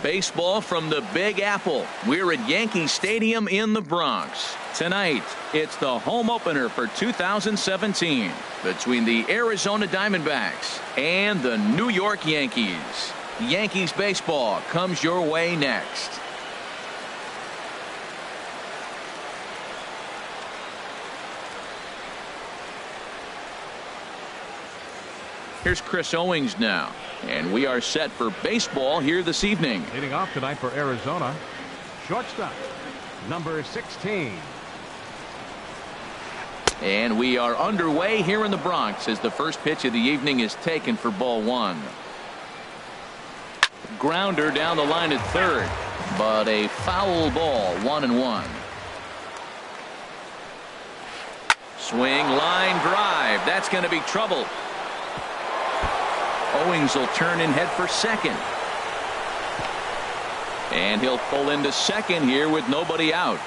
Baseball from the Big Apple. We're at Yankee Stadium in the Bronx. Tonight, it's the home opener for 2017 between the Arizona Diamondbacks and the New York Yankees. Yankees baseball comes your way next. Here's Chris Owings now, and we are set for baseball here this evening. Leading off tonight for Arizona, shortstop, number 16. And we are underway here in the Bronx as the first pitch of the evening is taken for ball one. Grounder down the line at third, but a foul ball, 1-1. Swing, line drive. That's going to be trouble. Owings will turn in head for second. And he'll pull into second here with nobody out.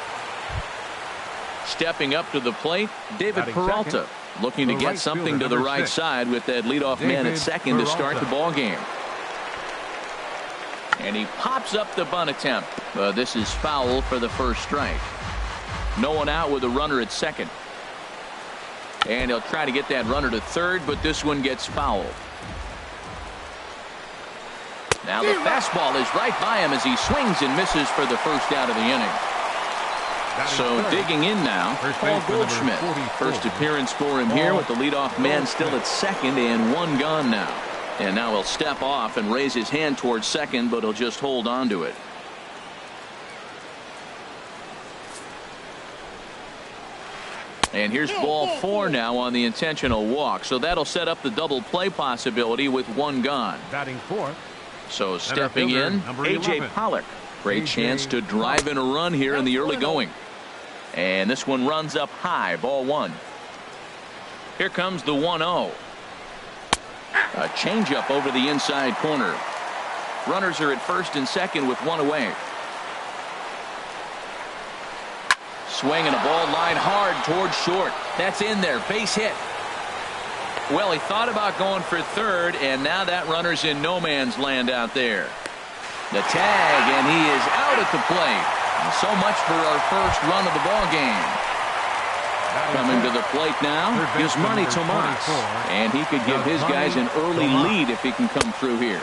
Stepping up to the plate, David Peralta, looking to get something to the right side with that leadoff man at second to start the ball game. And he pops up the bunt attempt. This is foul for the first strike. No one out with a runner at second. And he'll try to get that runner to third, but this one gets fouled. Now the fastball is right by him as he swings and misses for the first out of the inning. So digging in now, Paul Goldschmidt. First appearance for him here with the leadoff man still at second and one gone now. And now he'll step off and raise his hand towards second, but he'll just hold on to it. And here's ball four now on the intentional walk. So that'll set up the double play possibility with one gone. Batting fourth. So stepping in, A.J. Pollock. Great chance to drive in a run here in the early going. And this one runs up high, ball one. Here comes the 1-0. A changeup over the inside corner. Runners are at first and second with one away. Swing and a ball line hard towards short. That's in there, base hit. Well, he thought about going for third, and now that runner's in no man's land out there. The tag, and he is out at the plate. And so much for our first run of the ball game. Coming to the plate now is Manny Tomas, and he could give his guys an early lead if he can come through here.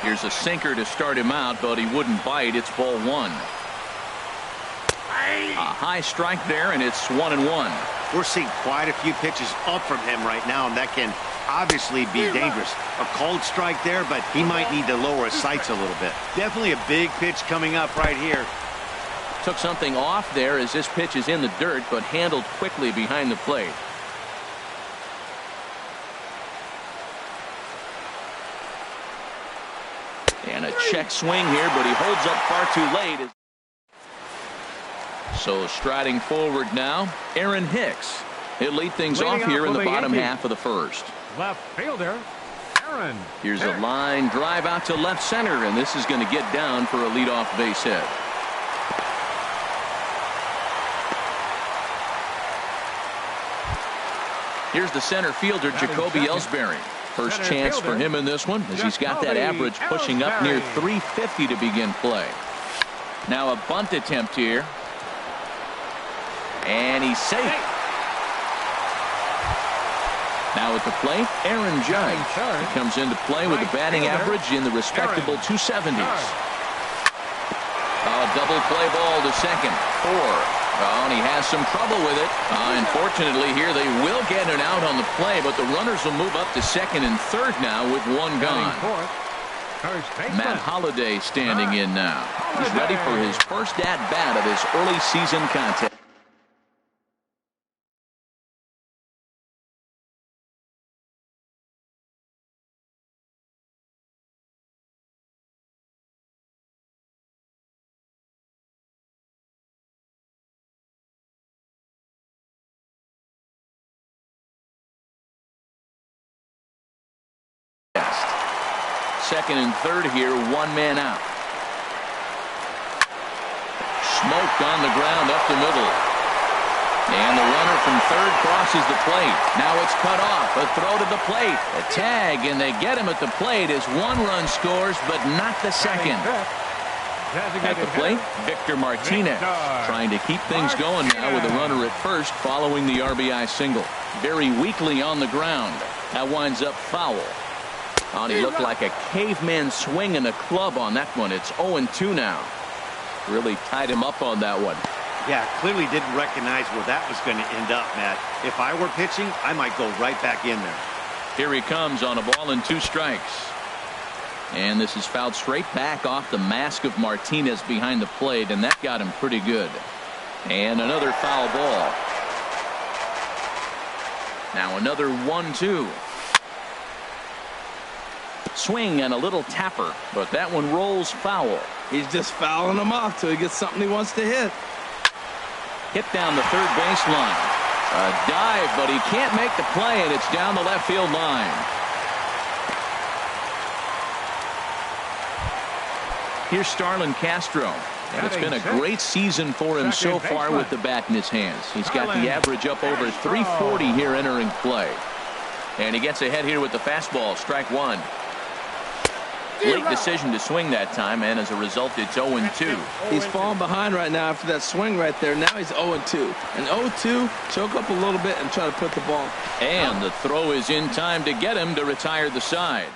Here's a sinker to start him out, but he wouldn't bite. It's ball one. A high strike there, and it's 1-1. We're seeing quite a few pitches up from him right now, and that can obviously be dangerous. A cold strike there, but he might need to lower his sights a little bit. Definitely a big pitch coming up right here. Took something off there as this pitch is in the dirt, but handled quickly behind the plate. And a check swing here, but he holds up far too late. So striding forward now, Aaron Hicks. He'll lead things off here in the bottom half of the first. Left fielder, Aaron. Here's a line drive out to left center, and this is going to get down for a leadoff base hit. Here's the center fielder, Jacoby Ellsbury. First chance for him in this one, as he's got that average pushing up near 350 to begin play. Now a bunt attempt here. And he's safe. Now at the plate, Aaron Judge. He comes into play with a batting average in the respectable 270s. A double play ball to second. 4. Oh, and he has some trouble with it. Unfortunately here they will get an out on the play, but the runners will move up to second and third now with one gone. Matt Holliday standing in now. He's ready for his first at-bat of this early season contest. Second and third here, one man out. Smoked on the ground up the middle. And the runner from third crosses the plate. Now it's cut off. A throw to the plate. A tag, and they get him at the plate as one run scores, but not the second. At the plate, Victor Martinez trying to keep things going now with a runner at first following the RBI single. Very weakly on the ground. That winds up foul. Oh, and he looked like a caveman swinging a club on that one. It's 0-2 now. Really tied him up on that one. Yeah, clearly didn't recognize where that was going to end up, Matt. If I were pitching, I might go right back in there. Here he comes on a ball and 2 strikes. And this is fouled straight back off the mask of Martinez behind the plate, and that got him pretty good. And another foul ball. Now another 1-2. Swing and a little tapper, but that one rolls foul. He's just fouling them off till he gets something he wants to hit. Hit down the third baseline. A dive, but he can't make the play, and it's down the left field line. Here's Starlin Castro. And it's been a great season for him so far with the bat in his hands. He's got the average up over 340 here entering play. And he gets ahead here with the fastball, strike 1. Late decision to swing that time, and as a result, it's 0-2. He's falling behind right now after that swing right there. Now he's 0-2. And 0-2, choke up a little bit and try to put the ball. And the throw is in time to get him to retire the side.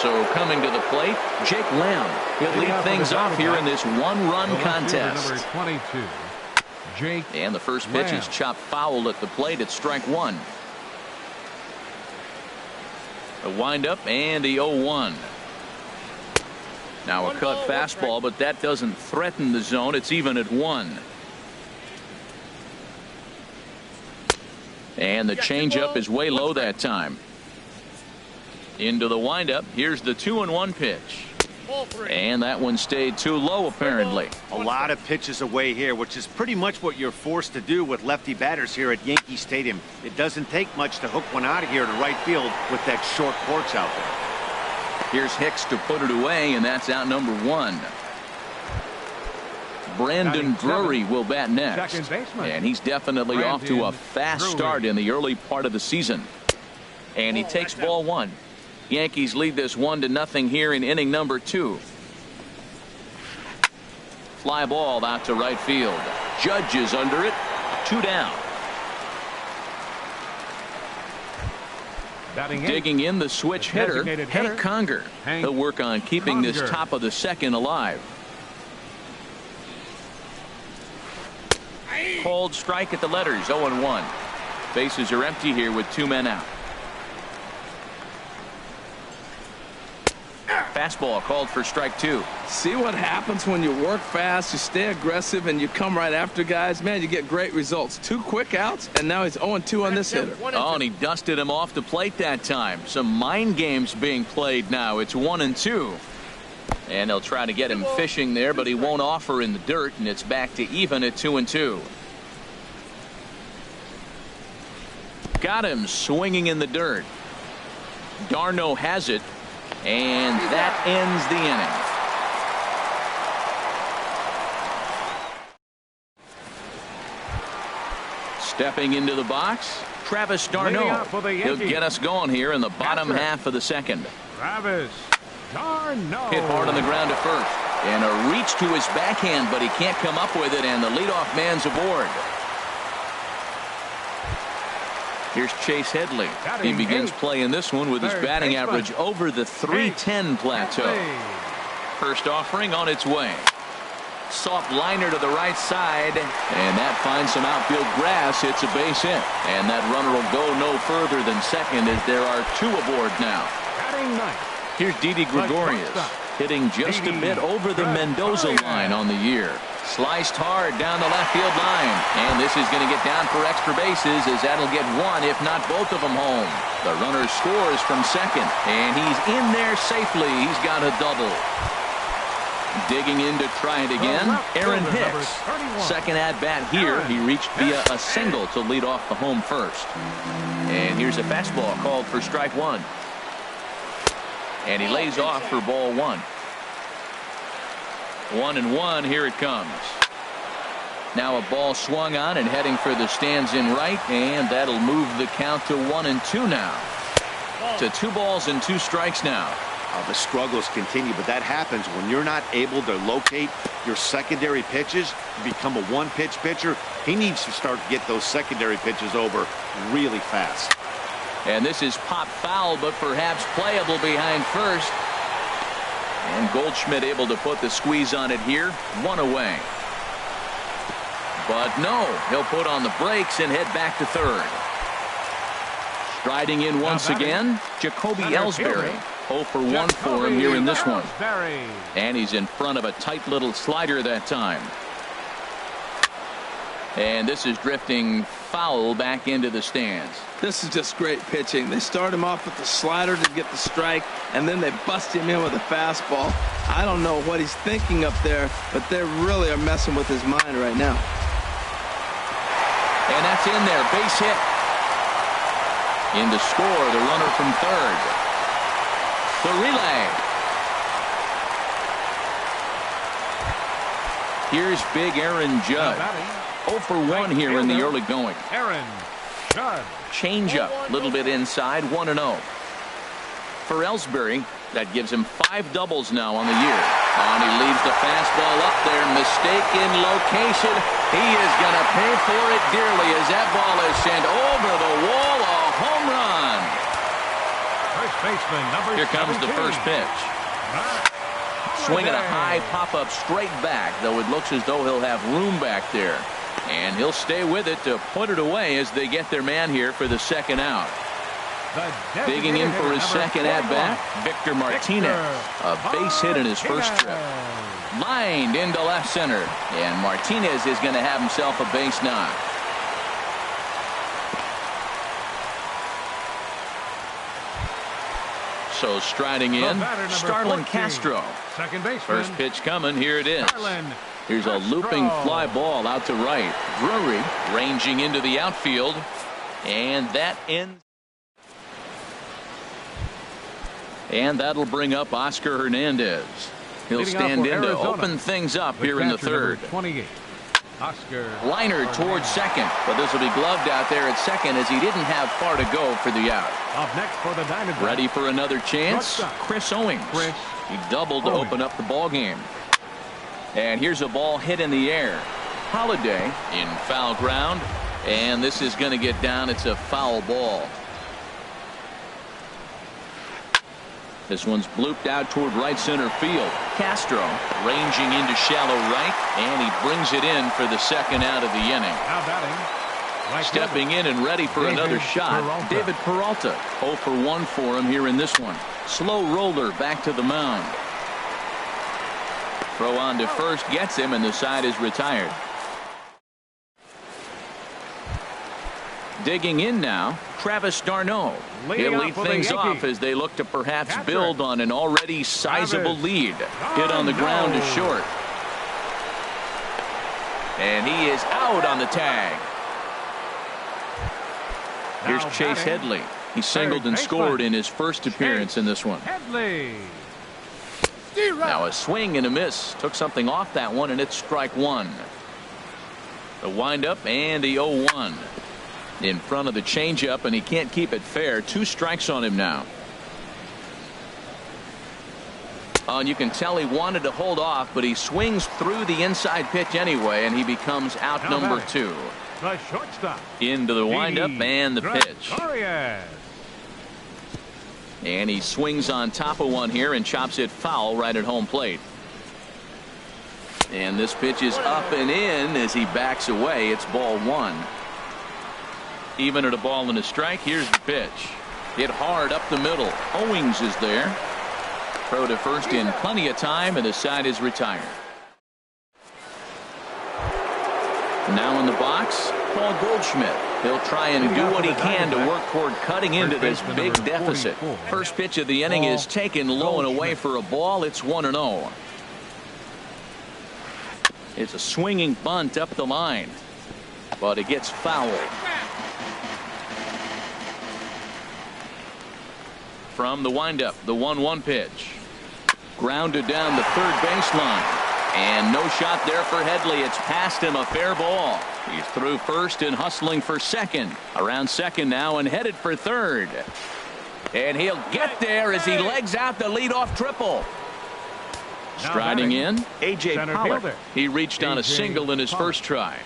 So coming to the plate, Jake Lamb. He'll lead things off here in this one-run contest. Number 22, Jake And the first pitch is chopped foul at the plate. It's strike 1. A windup and a 0-1. Now a cut fastball, but that doesn't threaten the zone. It's even at 1. And the changeup is way low that time. Into the windup. Here's the 2-1 pitch. And that one stayed too low, apparently. A lot of pitches away here, which is pretty much what you're forced to do with lefty batters here at Yankee Stadium. It doesn't take much to hook one out of here to right field with that short porch out there. Here's Hicks to put it away, and that's out number 1. Brandon Drury will bat next. And he's definitely off to a fast start in the early part of the season. And he takes ball 1. Yankees lead this 1-0 here in inning number 2. Fly ball out to right field. Judge is under it. 2 down. Digging in the switch hitter, Hank Conger. He'll work on keeping this top of the second alive. Cold strike at the letters, 0-1. Bases are empty here with 2 men out. Fastball called for strike 2. See what happens when you work fast, you stay aggressive, and you come right after guys. Man, you get great results. 2 quick outs, and now he's 0-2 on this hitter. Oh, and he dusted him off the plate that time. Some mind games being played now. It's 1-2. And they'll try to get him fishing there, but he won't offer in the dirt, and it's back to even at 2-2. Got him swinging in the dirt. Darno has it. And that ends the inning. Stepping into the box, Travis d'Arnaud. He'll get us going here in the bottom half of the second. Travis d'Arnaud. Hit hard on the ground at first. And a reach to his backhand, but he can't come up with it, and the leadoff man's aboard. Here's Chase Headley. He begins playing this one with his batting average over the .310 plateau. First offering on its way. Soft liner to the right side, and that finds some outfield grass. It's a base hit, and that runner will go no further than second as there are 2 aboard now. Here's Didi Gregorius, hitting just a bit over the Mendoza line on the year. Sliced hard down the left field line, and this is going to get down for extra bases as that'll get 1, if not both of them, home. The runner scores from second, and he's in there safely. He's got a double. Digging in to try it again, Aaron Hicks. Second at bat here. He reached via a single to lead off the home first. And here's a fastball called for strike 1. And he lays off for ball 1. 1-1, here it comes. Now a ball swung on and heading for the stands in right, and that'll move the count to 1-2 now. To 2 balls and 2 strikes now. The struggles continue, but that happens when you're not able to locate your secondary pitches, become a one-pitch pitcher. He needs to start to get those secondary pitches over really fast. And this is pop foul, but perhaps playable behind first. And Goldschmidt able to put the squeeze on it here. One away. But no, he'll put on the brakes and head back to third. Striding in once again, Jacoby Ellsbury. 0 for 1 for him here in this one. And he's in front of a tight little slider that time. And this is drifting foul back into the stands. This is just great pitching. They start him off with the slider to get the strike, and then they bust him in with a fastball. I don't know what he's thinking up there, but they really are messing with his mind right now. And that's in there. Base hit. In to score, the runner from third. The relay. Here's big Aaron Judd. 0 for 1 here in the early going. Aaron Judd. Change-up, a little bit inside, 1-0. For Ellsbury, that gives him 5 doubles now on the year. And he leaves the fastball up there. Mistaken location. He is going to pay for it dearly as that ball is sent over the wall. A home run. First baseman, number Here comes 17. the first pitch. Swinging a high pop-up straight back, though it looks as though he'll have room back there. And he'll stay with it to put it away as they get their man here for the second out. Digging in for his second at-bat, Victor Martinez. A base hit in his first trip. Lined into left center. And Martinez is going to have himself a base knock. So striding in, Starlin Castro. Second baseman. First pitch coming. Here it is. Starlin Here's a looping fly ball out to right. Drury ranging into the outfield. And that ends. And that'll bring up Oscar Hernandez. He'll stand in to open things up here in the third. 28. Oscar. Liner towards second, but this will be gloved out there at second as he didn't have far to go for the out. Up next for the Diamondbacks. Ready for another chance? Chris Owings. He doubled to open up the ball game. And here's a ball hit in the air. Holiday in foul ground, and this is going to get down. It's a foul ball. This one's blooped out toward right center field. Castro ranging into shallow right, and he brings it in for the second out of the inning. Now batting. Stepping in and ready for another shot, David Peralta. 0 for 1 for him here in this one. Slow roller back to the mound. Throw on to first gets him, and the side is retired. Digging in now, Travis d'Arnaud. He'll lead things off as they look to perhaps build on an already sizable lead. Hit on the ground to short. And he is out on the tag. Here's Chase Headley. He singled and scored in his first appearance in this one. Now a swing and a miss. Took something off that one, and it's strike one. The windup and the 0-1. In front of the changeup, and he can't keep it fair. 2 strikes on him now. And you can tell he wanted to hold off, but he swings through the inside pitch anyway, and he becomes out number 2. The shortstop. Into the windup and the pitch. And he swings on top of one here and chops it foul right at home plate. And this pitch is up and in as he backs away. It's ball 1. Even at a ball and a strike. Here's the pitch. Hit hard up the middle. Owings is there. Throw to first in plenty of time, and the side is retired. Now in the box, Paul Goldschmidt. He'll try and do what he can to work toward cutting into this big deficit. First pitch of the inning is taken low and away for a ball. It's 1-0. It's a swinging bunt up the line, but it gets fouled. From the windup, the 1-1 pitch. Grounded down the third baseline. And no shot there for Headley. It's past him, a fair ball. He's through first and hustling for second. Around second now and headed for third. And he'll get there as he legs out the leadoff triple. Striding in, A.J. Center Pollock. fielder. He reached on a A.J. single in his Pollock. first try.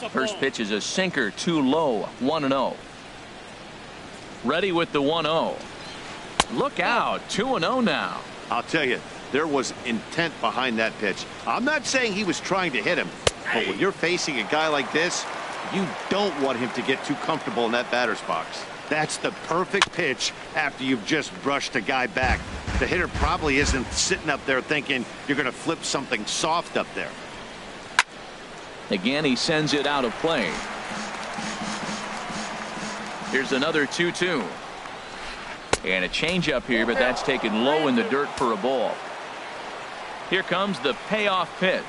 First pitch is a sinker, too low, 1-0. Ready with the 1-0. Look out, 2-0 now. I'll tell you, there was intent behind that pitch. I'm not saying he was trying to hit him, but when you're facing a guy like this, you don't want him to get too comfortable in that batter's box. That's the perfect pitch after you've just brushed a guy back. The hitter probably isn't sitting up there thinking you're going to flip something soft up there. Again, he sends it out of play. Here's another 2-2. And a changeup here, but that's taken low in the dirt for a ball. Here comes the payoff pitch.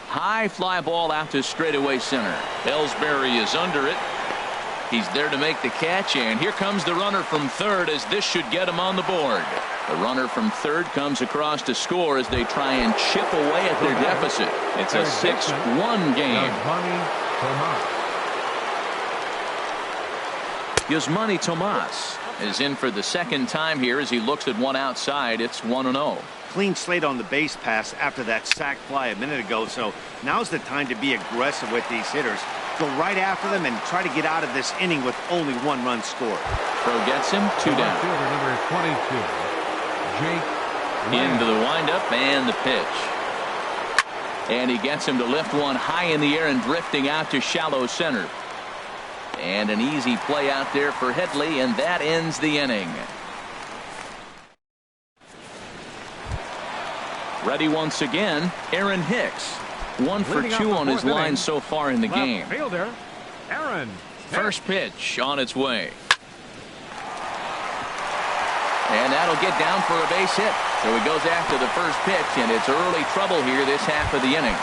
High fly ball out to straightaway center. Ellsbury is under it. He's there to make the catch, and here comes the runner from third as this should get him on the board. The runner from third comes across to score as they try and chip away at their deficit. It's a 6-1 game. Yasmani Tomas is in for the second time here as he looks at one outside. It's 1-0. Clean slate on the base pass after that sac fly a minute ago, so now's the time to be aggressive with these hitters. Go right after them and try to get out of this inning with only one run scored. Throw gets him, 2 down. Fielder number 22, Jake Into the windup and the pitch. And he gets him to lift one high in the air and drifting out to shallow center. And an easy play out there for Headley, and that ends the inning. Ready once again, Aaron Hicks. 1 for 2 on his line so far in the game. Fielder, Aaron. First pitch on its way. And that'll get down for a base hit. So he goes after the first pitch, and it's early trouble here this half of the inning.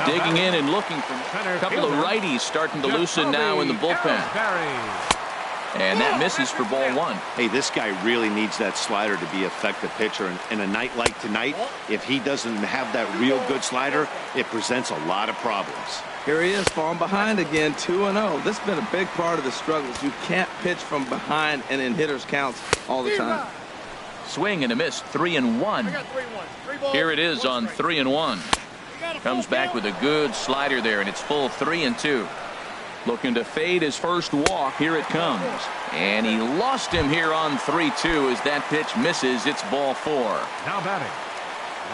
Digging in and looking for a couple of righties starting to loosen now in the bullpen. And that misses for ball 1. Hey, this guy really needs that slider to be an effective pitcher. And in a night like tonight, if he doesn't have that real good slider, it presents a lot of problems. Here he is falling behind again, 2-0. This has been a big part of the struggles. You can't pitch from behind and in hitters counts all the time. Swing and a miss, 3-1. Here it is on 3-1. Comes back with a good slider there, and it's full 3-2. Looking to fade his first walk. Here it comes. And he lost him here on 3-2 as that pitch misses. It's ball 4. Now batting,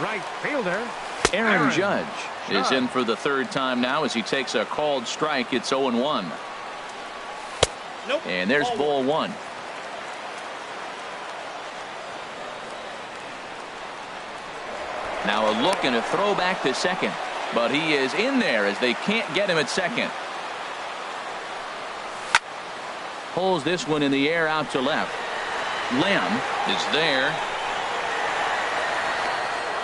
right fielder, Aaron Judge is in for the third time now as he takes a called strike. It's 0-1. And there's ball 1. Now a look and a throw back to second. But he is in there as they can't get him at second. Pulls this one in the air out to left. Lamb is there.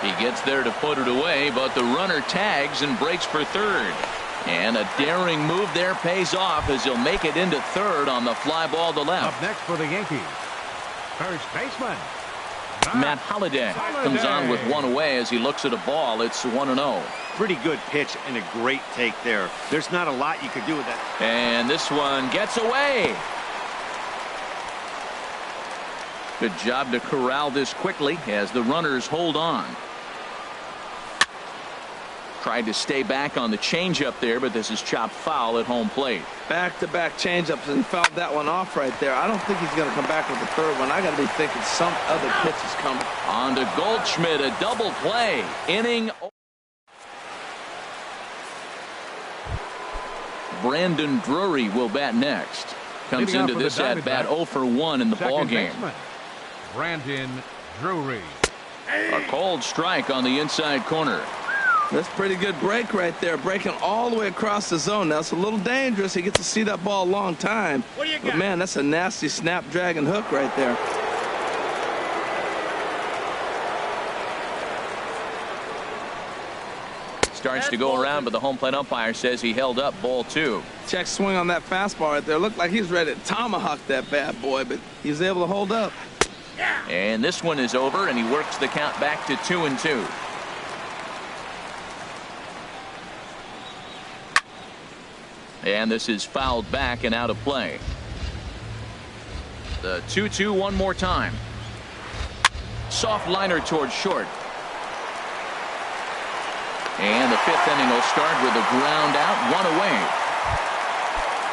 He gets there to put it away, but the runner tags and breaks for third. And a daring move there pays off as he'll make it into third on the fly ball to left. Up next for the Yankees, first baseman, Matt Holliday comes on with one away as he looks at a ball. It's 1-0. Pretty good pitch and a great take there. There's not a lot you could do with that. And this one gets away. Good job to corral this quickly as the runners hold on. Tried to stay back on the changeup there, but this is chopped foul at home plate. Back-to-back changeups, and he fouled that one off right there. I don't think he's going to come back with the third one. I got to be thinking some other pitch is coming. On to Goldschmidt, a double play. Inning. Brandon Drury will bat next. Comes Leading into off for this the at bat 0 for 1 in the ball game. Brandon Drury. A cold strike on the inside corner. That's a pretty good break right there, breaking all the way across the zone. Now it's a little dangerous. He gets to see that ball a long time. But man, that's a nasty snapdragon hook right there. Starts to go around, but the home plate umpire says he held up ball 2. Check swing on that fastball right there. Looked like he was ready to tomahawk that bad boy, but he was able to hold up. And this one is over, and he works the count back to 2-2. And this is fouled back and out of play. The 2-2 one more time. Soft liner towards short. And the fifth inning will start with a ground out, one away.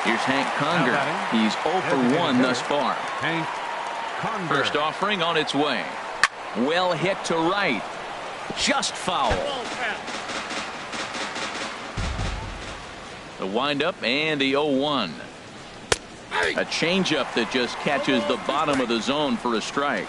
Here's Hank Conger. He's 0 for 1 thus far. Hank Conger. First offering on its way. Well hit to right. Just foul. The windup and the 0-1. A changeup that just catches the bottom of the zone for a strike.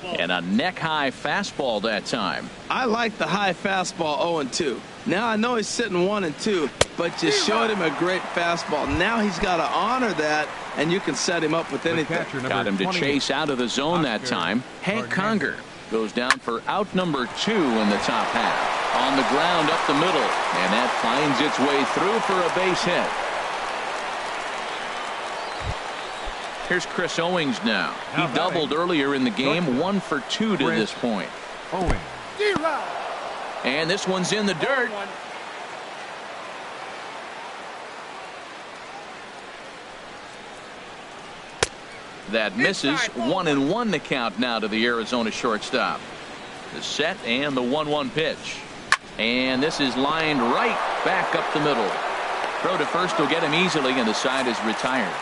And a neck-high fastball that time. I like the high fastball 0-2. Now I know he's sitting 1-2, but you showed him a great fastball. Now he's got to honor that, and you can set him up with anything. Got him to chase out of the zone that time. Hank Conger goes down for out number 2 in the top half. On the ground up the middle, and that finds its way through for a base hit. Here's Chris Owings now. He doubled earlier in the game, 1 for 2 to this point. Owings. And this one's in the dirt. That misses. 1-1 the count now to the Arizona shortstop. The set and the 1-1 pitch. And this is lined right back up the middle. Throw to first will get him easily, and the side is retired.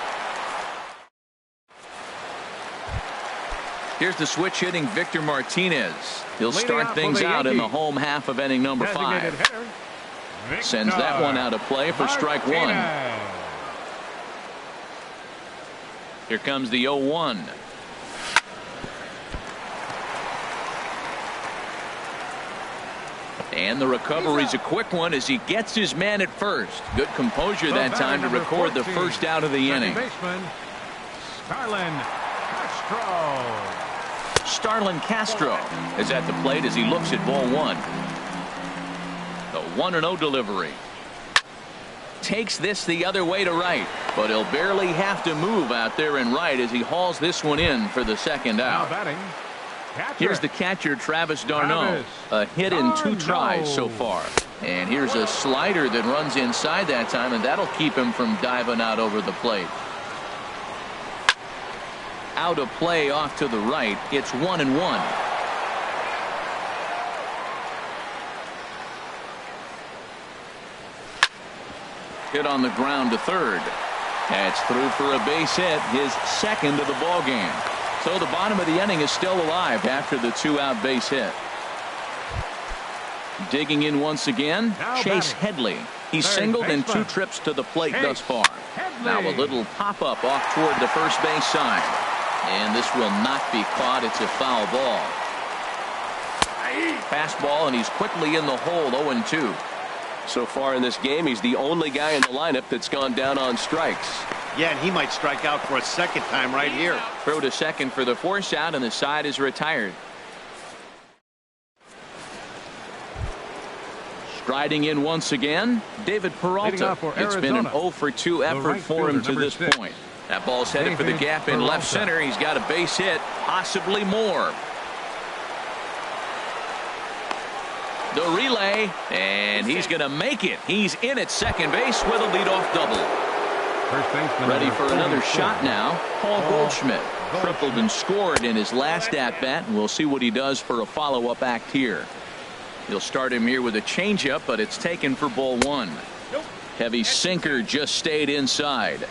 Here's the switch hitting Victor Martinez. He'll start things out in the home half of inning number 5. Sends that one out of play for strike 1. Here comes the 0-1. And the recovery's a quick one as he gets his man at first. Good composure that time to record the first out of the inning. Starlin Castro is at the plate as he looks at ball 1. The 1-0 delivery. Takes this the other way to right, but he'll barely have to move out there in right as he hauls this one in for the second out. Here's the catcher, Travis d'Arnaud. A hit in 2 tries so far. And here's a slider that runs inside that time, and that'll keep him from diving out over the plate. Out of play off to the right. It's 1-1. Hit on the ground to third. That's through for a base hit, his second of the ball game. So the bottom of the inning is still alive after the 2-out base hit. Digging in once again, Chase Headley. He's singled in 2 trips to the plate thus far. Now a little pop-up off toward the first base side. And this will not be caught. It's a foul ball. Fastball, and he's quickly in the hole, 0-2. So far in this game, he's the only guy in the lineup that's gone down on strikes. Yeah, and he might strike out for a second time right here. Throw to second for the force out, and the side is retired. Striding in once again, David Peralta. It's been an 0 for 2 effort for him to this point. That ball's headed for the gap in left center. He's got a base hit, possibly more. The relay, and he's going to make it. He's in at second base with a leadoff double. Ready for another shot now. Paul Goldschmidt tripled and scored in his last at-bat, and we'll see what he does for a follow-up act here. He'll start him here with a changeup, but it's taken for ball 1. Heavy sinker just stayed inside.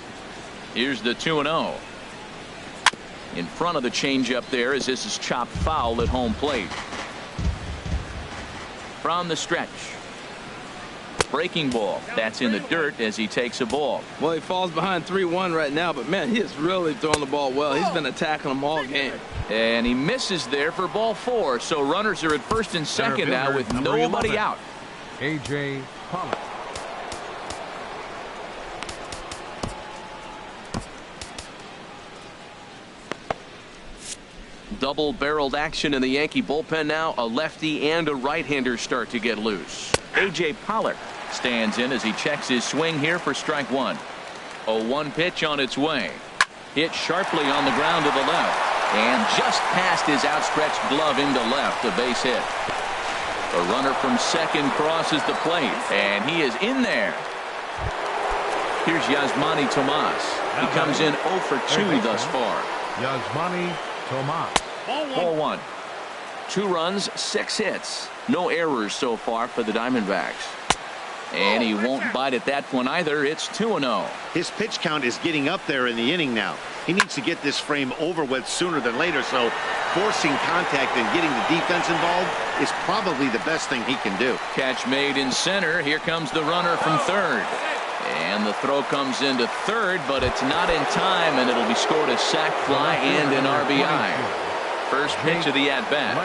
Here's the 2-0. In front of the changeup there as this is chopped foul at home plate. From the stretch. Breaking ball. That's in the dirt as he takes a ball. Well, he falls behind 3-1 right now, but man, he is really throwing the ball well. He's been attacking them all game. And he misses there for ball 4. So runners are at first and second now with nobody out. A.J. Pollock. Double-barreled action in the Yankee bullpen now. A lefty and a right-hander start to get loose. A.J. Pollock stands in as he checks his swing here for strike 1. 0-1 pitch on its way. Hit sharply on the ground to the left. And just past his outstretched glove into left, a base hit. The runner from second crosses the plate, and he is in there. Here's Yasmani Tomas. He comes in 0 for 2 thus far. Yasmani Tomas. Ball one. 2 runs, 6 hits. No errors so far for the Diamondbacks. And he won't bite at that one either. It's 2-0. His pitch count is getting up there in the inning now. He needs to get this frame over with sooner than later, so forcing contact and getting the defense involved is probably the best thing he can do. Catch made in center. Here comes the runner from third. And the throw comes into third, but it's not in time, and it'll be scored a sac fly and an RBI. First pitch of the at-bat.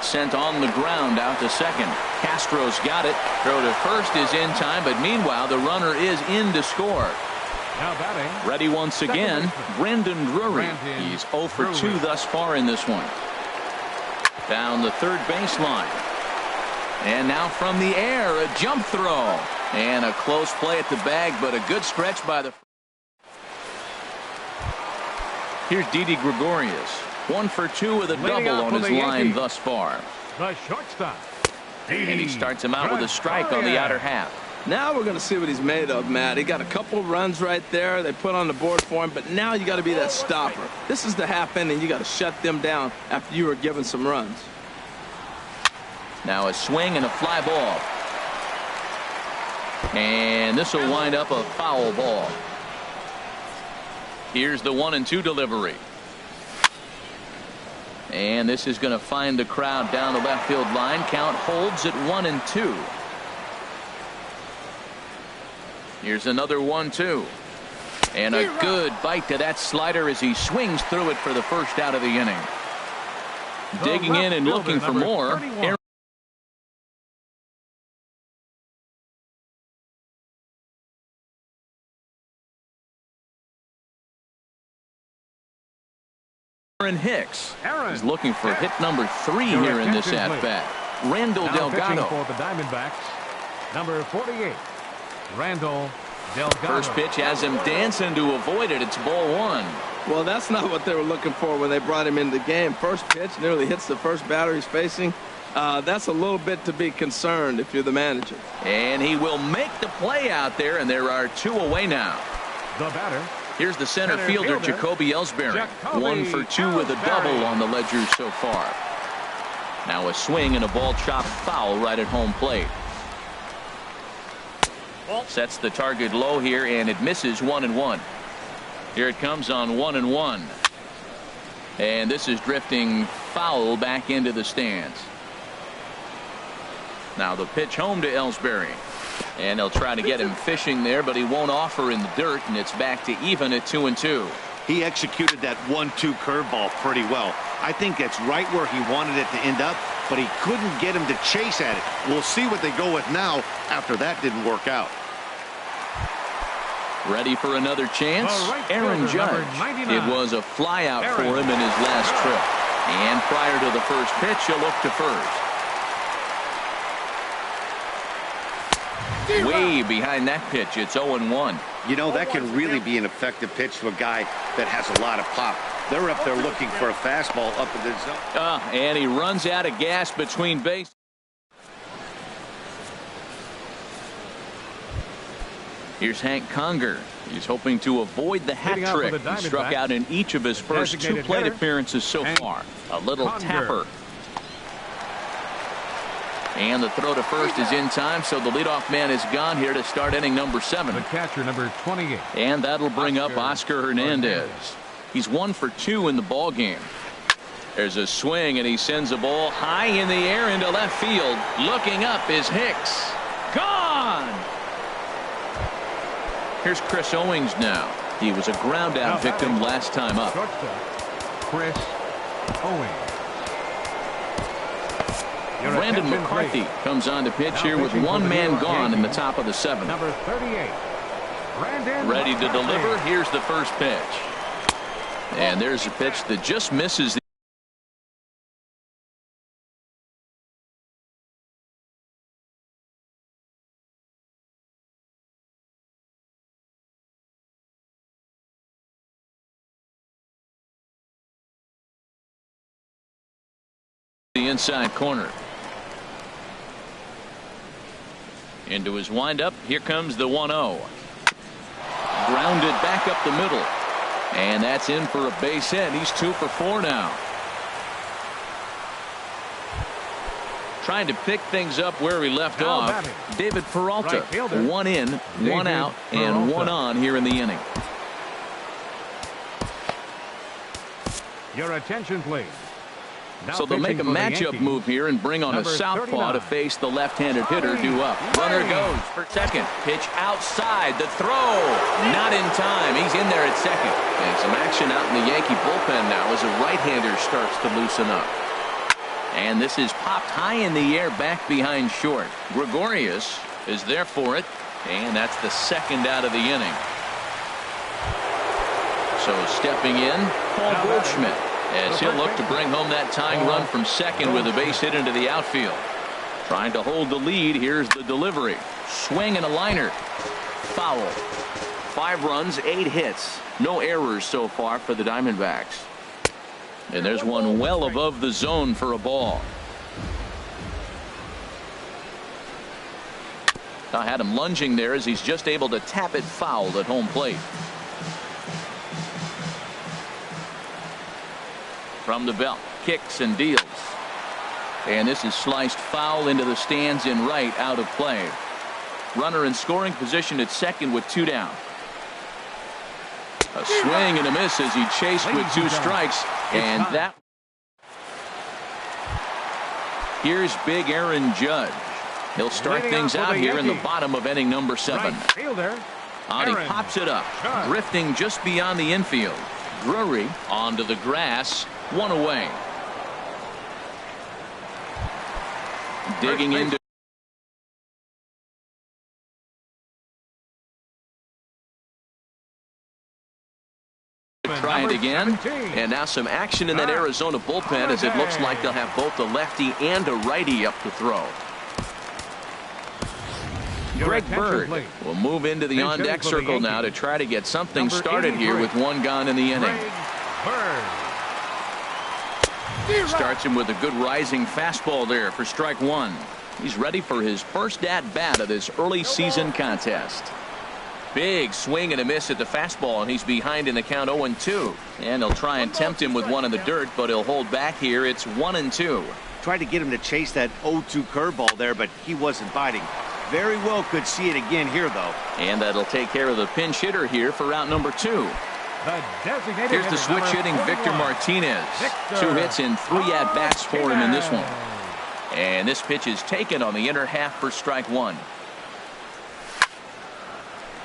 Sent on the ground out to second. Castro's got it. Throw to first is in time, but meanwhile the runner is in to score. Now batting. Ready once again, Brandon Drury. He's 0 for 2 thus far in this one. Down the third baseline. And now from the air, a jump throw. And a close play at the bag, but a good stretch by the... Here's Didi Gregorius. 1 for 2 with a double on his line thus far. The shortstop. And he starts him out with a strike on the outer half. Now we're going to see what he's made of, Matt. He got a couple runs right there. They put on the board for him, but now you got to be that stopper. This is the half inning. You got to shut them down after you were given some runs. Now a swing and a fly ball. And this will wind up a foul ball. Here's the 1-2 delivery. And this is going to find the crowd down the left field line. Count holds at 1-2. Here's another 1-2. And a good bite to that slider as he swings through it for the first out of the inning. Digging in and looking for more. Aaron Hicks is looking for hit number 3 here in this at-bat. Randall Delgado. For the Diamondbacks, number 48, Randall Delgado. First pitch has him dancing to avoid it. It's ball 1. Well, that's not what they were looking for when they brought him into the game. First pitch nearly hits the first batter he's facing. That's a little bit to be concerned if you're the manager. And he will make the play out there, and there are 2 away now. The batter. Here's the center fielder, Jacoby Ellsbury. 1 for 2 with a double on the ledger so far. Now a swing and a ball chopped foul right at home plate. Sets the target low here, and it misses 1-1. Here it comes on 1-1. And this is drifting foul back into the stands. Now the pitch home to Ellsbury. And they'll try to get him fishing there, but he won't offer in the dirt, and it's back to even at 2-2. He executed that 1-2 curveball pretty well. I think that's right where he wanted it to end up, but he couldn't get him to chase at it. We'll see what they go with now after that didn't work out. Ready for another chance? Aaron Judge. It was a fly out for him in his last trip. And prior to the first pitch, he'll look to first. Way behind that pitch. It's 0-1. You know, that can really be an effective pitch to a guy that has a lot of pop. They're up there looking for a fastball up in the zone. And he runs out of gas between bases. Here's Hank Conger. He's hoping to avoid the hat trick. He struck out in each of his first 2 plate appearances so far. A little tapper. And the throw to first is in time, so the leadoff man is gone here to start inning number 7. The catcher, number 28. And that'll bring up Oscar Hernandez. He's 1 for 2 in the ball game. There's a swing, and he sends a ball high in the air into left field. Looking up is Hicks. Gone! Here's Chris Owings now. He was a ground out victim last time up. Chris Owings. Brandon McCarthy comes on to pitch here with 1 man gone in the top of the 7th. Number 38. Ready to deliver. Here's the first pitch. And there's a pitch that just misses the inside corner. Into his windup. Here comes the 1-0. Grounded back up the middle. And that's in for a base hit. He's 2 for 4 now. Trying to pick things up where he left off. David Peralta. Right, 1 in, 1 out, and 1 on here in the inning. Your attention, please. Now So they'll make a matchup move here and bring on number a southpaw 39. to face the left-handed hitter due up. Runner goes for second. Pitch outside. The throw. Not in time. He's in there at second. And some action out in the Yankee bullpen now as a right-hander starts to loosen up. And this is popped high in the air back behind short. Gregorius is there for it. And that's the second out of the inning. So stepping in, Paul Goldschmidt, as he'll look to bring home that tying run from second with a base hit into the outfield. Trying to hold the lead. Here's the delivery. Swing and a liner. Foul. 5 runs, 8 hits. No errors so far for the Diamondbacks. And there's one well above the zone for a ball. I had him lunging there as he's just able to tap it foul at home plate. From the belt, kicks and deals. And this is sliced foul into the stands in right, out of play. Runner in scoring position at second with 2 down. A swing and a miss as he chased with 2 strikes. And that. Here's big Aaron Judge. He'll start things out here in the bottom of inning number 7. And he pops it up, drifting just beyond the infield. Drury onto the grass, 1 away. Digging into. Try it again. And now some action in that Arizona bullpen as it looks like they'll have both a lefty and a righty up to throw. Greg Bird will move into the on-deck circle now to try to get something started here with 1 gone in the inning. Starts him with a good rising fastball there for strike 1. He's ready for his first at-bat of this early season contest. Big swing and a miss at the fastball, and he's behind in the count 0-2. And they'll try and tempt him with one in the dirt, but he'll hold back here. It's 1-2. Tried to get him to chase that 0-2 curveball there, but he wasn't biting. Very well could see it again here, though. And that'll take care of the pinch hitter here for out number 2. Here's the switch hitting Victor Martinez. 2 hits and 3 at-bats for him in this one. And this pitch is taken on the inner half for strike 1.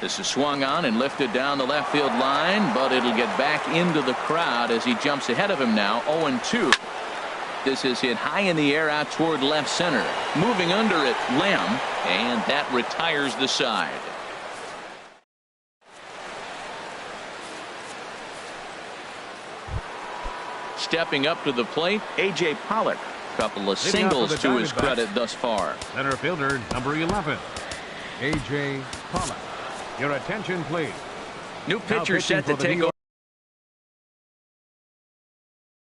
This is swung on and lifted down the left field line, but it'll get back into the crowd as he jumps ahead of him now. 0-2. This is hit high in the air out toward left center. Moving under it, Lamb, and that retires the side. Stepping up to the plate, A.J. Pollock. Couple of singles to his credit thus far. Center fielder, number 11, A.J. Pollock. Your attention, please. New pitcher set to take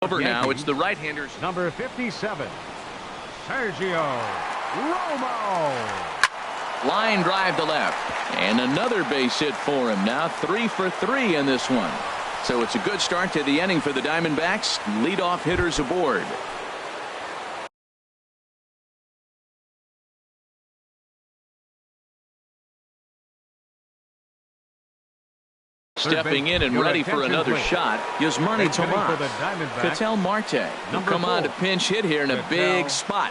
over now. It's the right-handers. Number 57, Sergio Romo. Line drive to left. And another base hit for him. Now 3 for 3 in this one. So it's a good start to the inning for the Diamondbacks. Leadoff hitters aboard. Stepping in and ready for another shot, Yasmani Tomas. Ketel Marte will come on to pinch hit here in a big spot.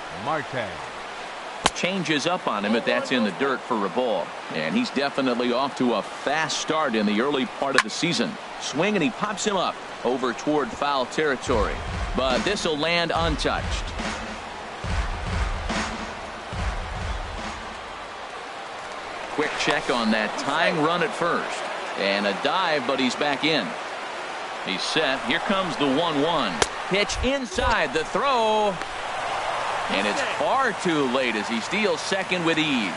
Changes up on him, but that's in the dirt for a ball. And he's definitely off to a fast start in the early part of the season. Swing and he pops him up over toward foul territory. But this will land untouched. Quick check on that tying run at first. And a dive, but he's back in. He's set. Here comes the 1-1. Pitch inside the throw. And it's far too late as he steals second with ease.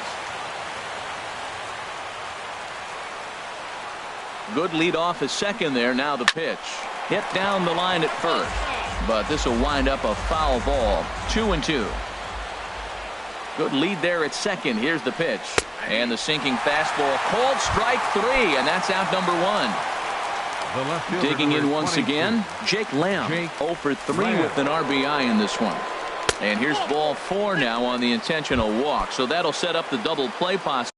Good lead off his second there. Now the pitch. Hit down the line at first. but this will wind up a foul ball. 2-2. Good lead there at second. Here's the pitch. And the sinking fastball. Called strike 3, and that's out number 1. Digging in once again, Jake Lamb. 0 for 3 with an RBI in this one. And here's ball 4 now on the intentional walk. So that'll set up the double play possibility.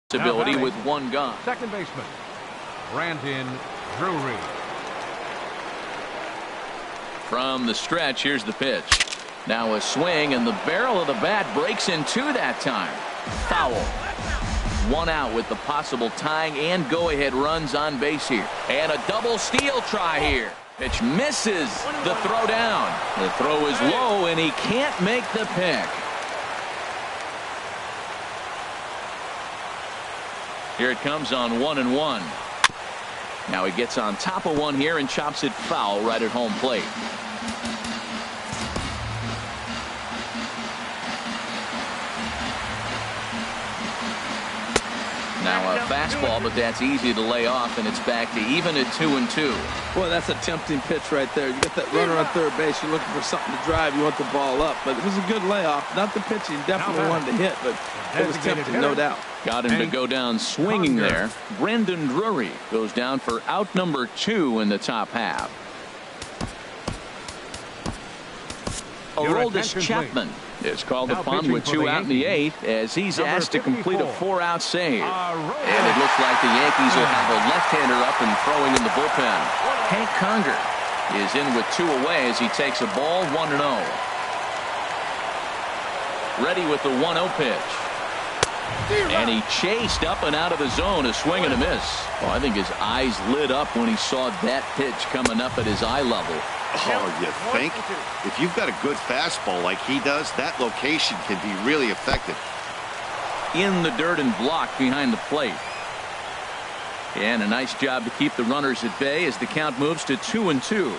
With one gone. Second baseman, Brandon Drury. From the stretch, here's the pitch. Now a swing, and the barrel of the bat breaks in 2 that time. Foul. 1 out with the possible tying and go-ahead runs on base here. And a double steal try here. Pitch misses the throw down. The throw is low, and he can't make the pick. Here it comes on 1-1. Now he gets on top of one here and chops it foul right at home plate. Now a fastball, but that's easy to lay off, and it's back to even at 2-2. Boy, that's a tempting pitch right there. You got that runner on third base. You're looking for something to drive. You want the ball up, but it was a good layoff. Not the pitch he definitely wanted to hit, but it was tempting, no doubt. Got him to go down swinging there. Brandon Drury goes down for out number 2 in the top half. Aroldis Chapman is called upon with 2 out in the 8th as he's asked to complete a 4-out save. And it looks like the Yankees will have a left-hander up and throwing in the bullpen. Hank Conger is in with 2 away as he takes a ball 1-0. Ready with the 1-0 pitch. And he chased up and out of the zone, a swing and a miss. Oh, I think his eyes lit up when he saw that pitch coming up at his eye level. Oh, you think? If you've got a good fastball like he does, that location can be really effective. In the dirt and blocked behind the plate. And a nice job to keep the runners at bay as the count moves to 2-2.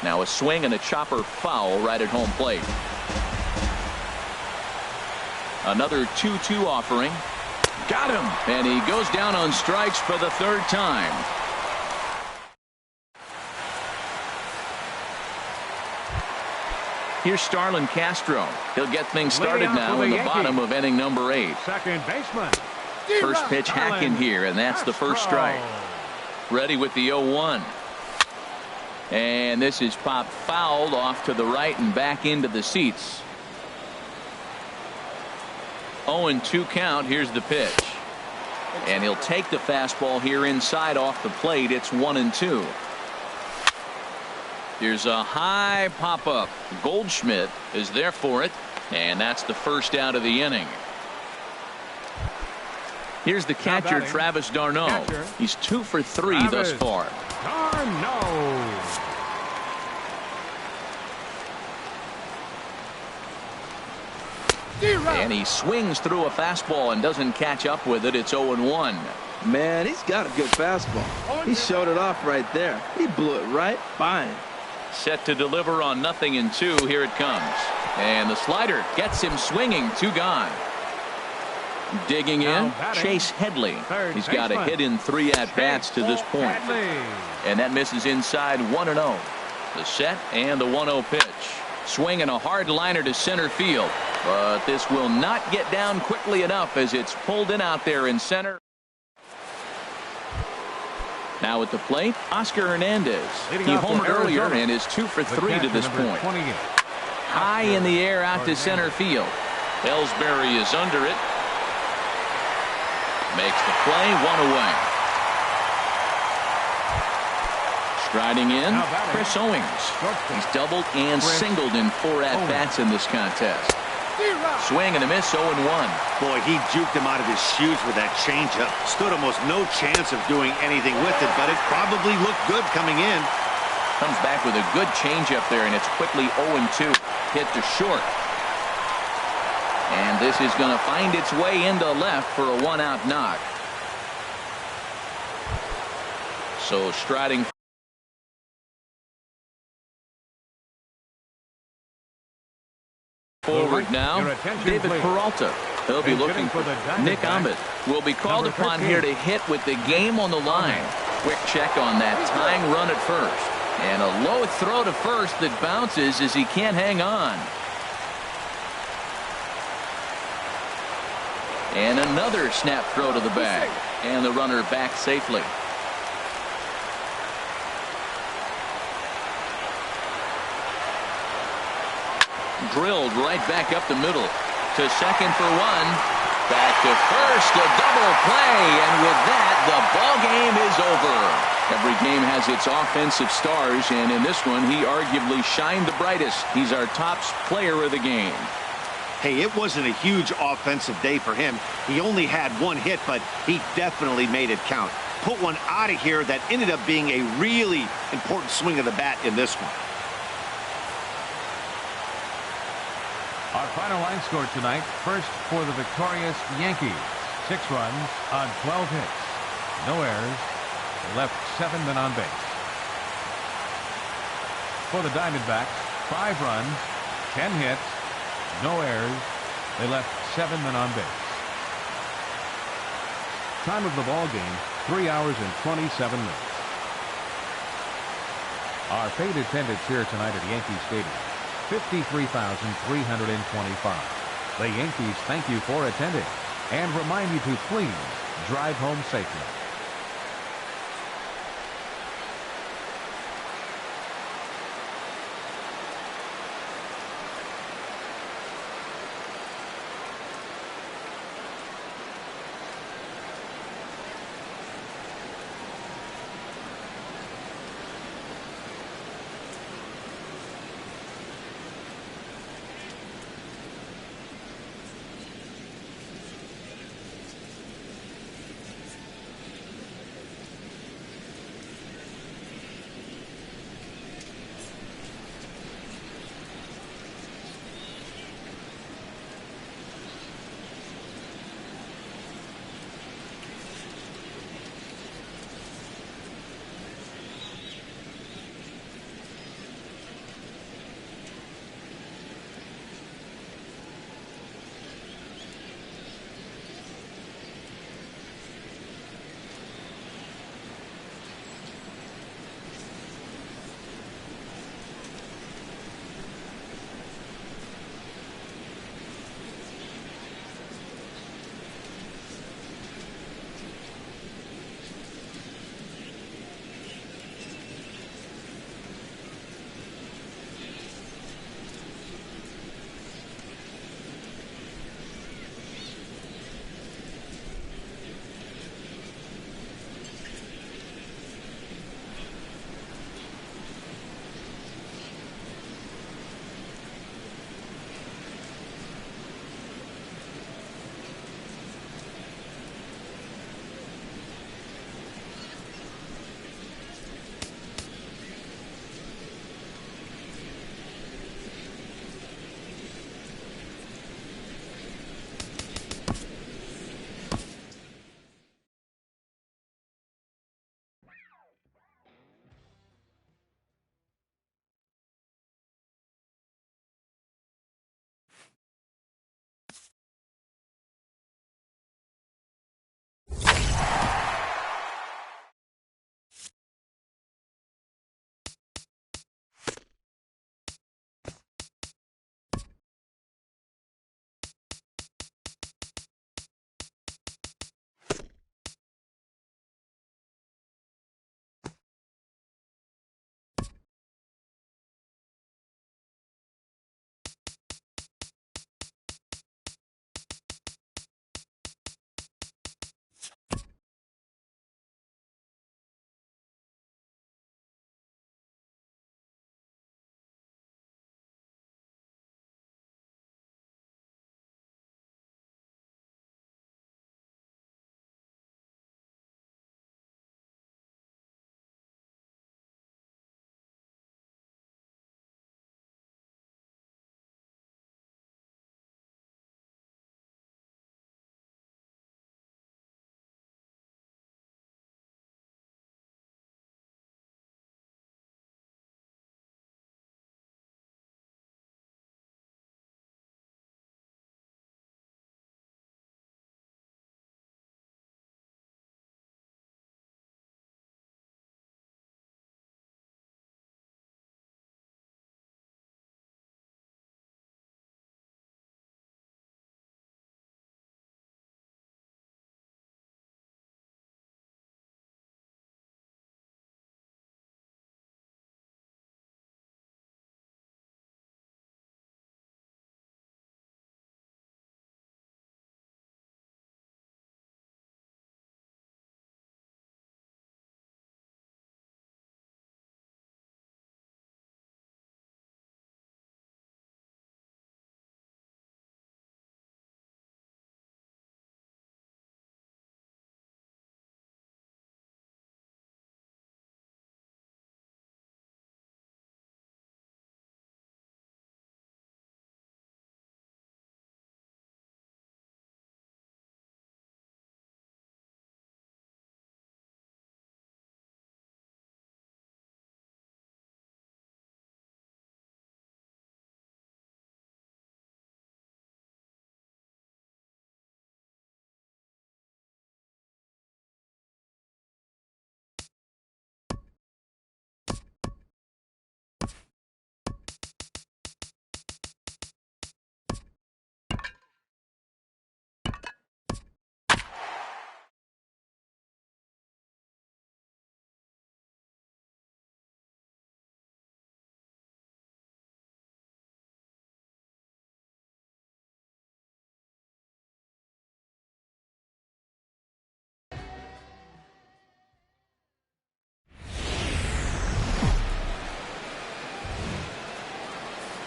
Now a swing and a chopper foul right at home plate. Another 2-2 offering. Got him. And he goes down on strikes for the 3rd time. Here's Starlin Castro. He'll get things started now in the bottom of inning number 8. Second baseman. First pitch hack in here, and that's the first strike. Ready with the 0-1. And this is popped fouled off to the right and back into the seats. 0-2 count. Here's the pitch. And he'll take the fastball here inside off the plate. It's 1-2. Here's a high pop-up. Goldschmidt is there for it. And that's the first out of the inning. Here's the catcher, Travis d'Arnaud. He's 2 for 3 thus far. d'Arnaud. And he swings through a fastball and doesn't catch up with it. It's 0-1. Man, he's got a good fastball. He showed it off right there. He blew it right by him. Set to deliver on 0-2. Here it comes. And the slider gets him swinging. 2 gone. Digging in, Chase Headley. He's got a hit in 3 at-bats to this point. And that misses inside 1-0. The set and the 1-0 pitch. Swinging a hard liner to center field. But this will not get down quickly enough as it's pulled in out there in center. Now at the plate, Oscar Hernandez. He homered earlier and is 2 for 3 to this point. High in the air out to center field. Ellsbury is under it. Makes the play, 1 away. Striding in, Chris Owings. He's doubled and singled in 4 at-bats in this contest. Swing and a miss, 0-1. Boy, he juked him out of his shoes with that changeup. Stood almost no chance of doing anything with it, but it probably looked good coming in. Comes back with a good changeup there, and it's quickly 0-2. Hit to short. And this is going to find its way into left for a one-out knock. So striding forward now, David Peralta. He'll be looking for Nick Ahmed. Will be called upon here to hit with the game on the line. Quick check on that tying run at first. And a low throw to first that bounces as he can't hang on. And another snap throw to the bag. And the runner back safely. Drilled right back up the middle. To second for one. Back to first, a double play, and with that, the ball game is over. Every game has its offensive stars, and in this one, he arguably shined the brightest. He's our top player of the game. Hey, it wasn't a huge offensive day for him. He only had one hit, but he definitely made it count. Put one out of here that ended up being a really important swing of the bat in this one. Our final line score tonight, first for the victorious Yankees, 6 runs on 12 hits. No errors. They left 7 men on base. For the Diamondbacks, 5 runs, 10 hits, no errors. They left 7 men on base. Time of the ball game, 3 hours and 27 minutes. Our paid attendance here tonight at Yankee Stadium, 53,325. The Yankees thank you for attending and remind you to please drive home safely.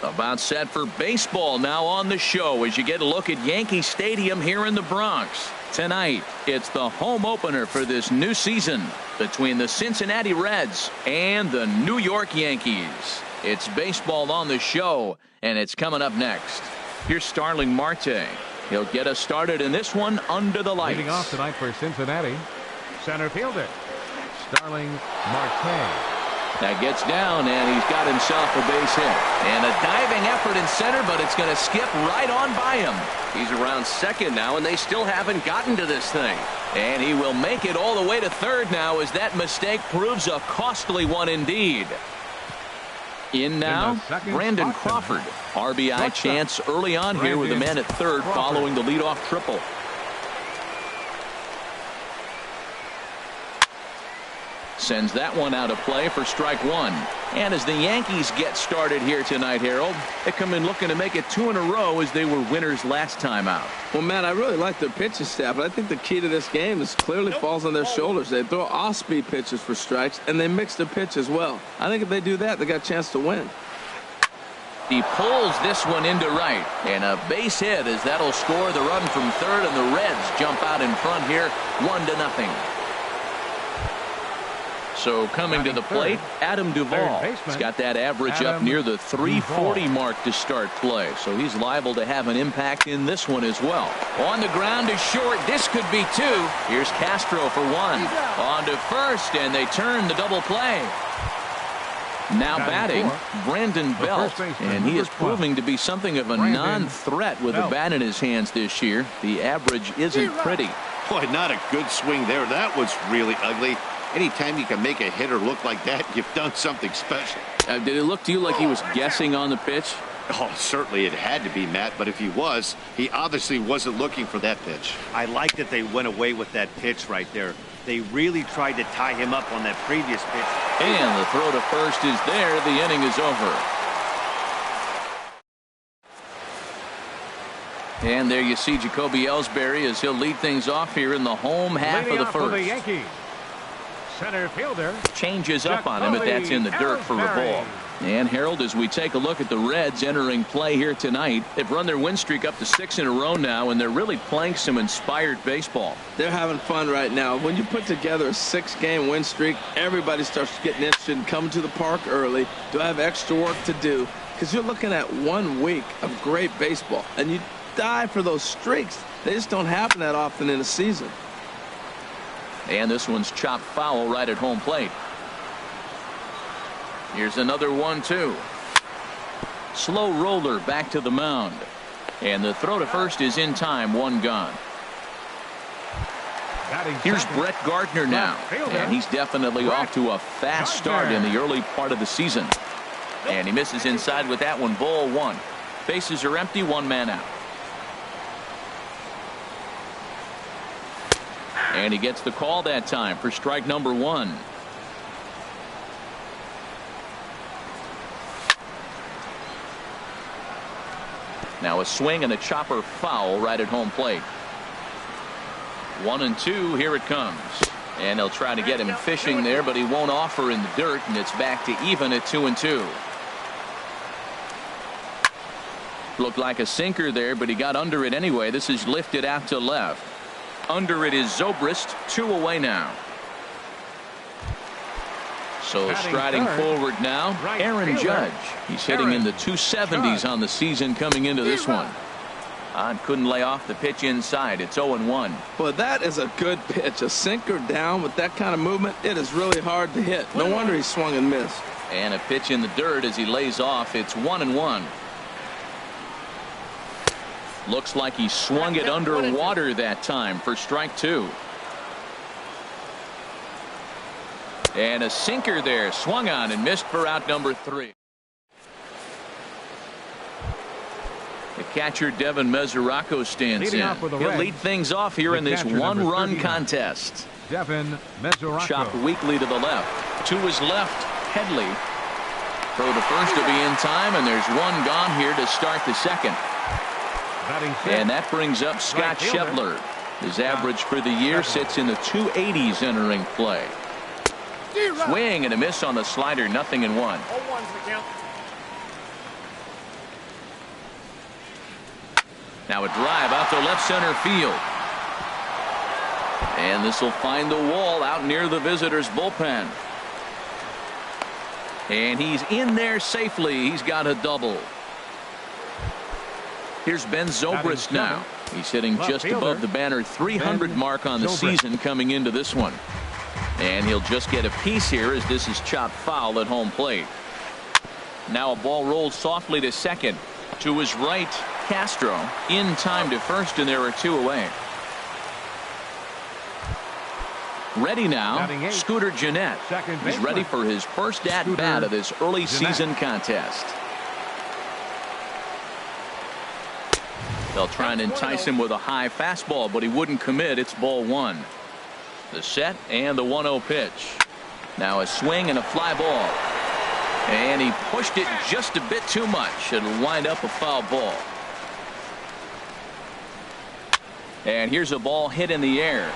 About set for baseball now on the show as you get a look at Yankee Stadium here in the Bronx. Tonight, it's the home opener for this new season between the Cincinnati Reds and the New York Yankees. It's baseball on the show, and it's coming up next. Here's Starling Marte. He'll get us started in this one under the lights. Leading off tonight for Cincinnati, center fielder Starling Marte. That gets down, and he's got himself a base hit. And a diving effort in center, but it's going to skip right on by him. He's around second now, and they still haven't gotten to this thing. And he will make it all the way to third now as that mistake proves a costly one indeed. In now, Brandon Crawford. RBI chance early on here with the man at third following the leadoff triple. Sends that one out of play for strike one. And as the Yankees get started here tonight, Harold, they come in looking to make it 2 in a row as they were winners last time out. Well, Matt, I really like their pitching staff, but I think the key to this game is clearly falls on their shoulders. They throw off-speed pitches for strikes, and they mix their pitch as well. I think if they do that, they got a chance to win. He pulls this one into right, and a base hit as that'll score the run from third, and the Reds jump out in front here 1-0. So coming to the plate, Adam Duvall. He's got that average up near the 340 mark to start play. So he's liable to have an impact in this one as well. On the ground to short. This could be 2. Here's Castro for 1. On to first, and they turn the double play. Now batting, Brandon Belt, and he is proving to be something of a non-threat with a bat in his hands this year. The average isn't pretty. Boy, not a good swing there. That was really ugly. Anytime you can make a hitter look like that, you've done something special. Did it look to you like he was guessing on the pitch? Oh, certainly it had to be, Matt, but if he was, he obviously wasn't looking for that pitch. I like that they went away with that pitch right there. They really tried to tie him up on that previous pitch. And the throw to first is there. The inning is over. And there you see Jacoby Ellsbury as he'll lead things off here in the home half of the first. The Yankees, center fielder changes up on him if that's in the dirt for a ball. And Harold, as we take a look at the Reds entering play here tonight, they've run their win streak up to 6 in a row now, and they're really playing some inspired baseball. They're having fun right now. When you put together a 6-game win streak, everybody starts getting interested in coming to the park early. Do I have extra work to do? Because you're looking at 1 week of great baseball, and you die for those streaks. They just don't happen that often in a season. And this one's chopped foul right at home plate. Here's another 1-2. Slow roller back to the mound. And the throw to first is in time. 1 gone. Here's Brett Gardner now. And he's definitely off to a fast start in the early part of the season. And he misses inside with that one. Ball 1. Bases are empty. 1 man out. And he gets the call that time for strike number 1. Now a swing and a chopper foul right at home plate. 1-2. Here it comes. And they'll try to get him fishing there, but he won't offer in the dirt, and it's back to even at 2-2. Looked like a sinker there, but he got under it anyway. This is lifted out to left. Under it is Zobrist. 2 away now. So striding forward now, Aaron Judge. He's hitting in the 270s on the season coming into this one. Couldn't lay off the pitch inside. It's 0-1. Well, that is a good pitch. A sinker down with that kind of movement, it is really hard to hit. No wonder he swung and missed. And a pitch in the dirt as he lays off. It's 1-1. Looks like he swung it underwater that time for strike 2. And a sinker there, swung on and missed for out number 3. The catcher Devin Mesoraco stands in. He'll lead things off here in this 1-run contest. Devin Mesoraco. Chopped weakly to the left. To his left, Headley. Throw to first to be in time, and there's 1 gone here to start the second. And that brings up Scott Schebler. His average for the year sits in the 280s entering play. Swing and a miss on the slider. 0-1. Now a drive out to left center field. And this will find the wall out near the visitors' bullpen. And he's in there safely. He's got a double. Here's Ben Zobrist now. He's hitting just above the banner 300 mark on the season coming into this one. And he'll just get a piece here as this is chopped foul at home plate. Now a ball rolls softly to second. To his right, Castro in time to first, and there are two away. Ready now, Scooter Gennett. He's ready for his first at-bat of this early season contest. They'll try and entice him with a high fastball, but he wouldn't commit. It's ball one. The set and the 1-0 pitch. Now a swing and a fly ball. And he pushed it just a bit too much. It'll wind up a foul ball. And here's a ball hit in the air.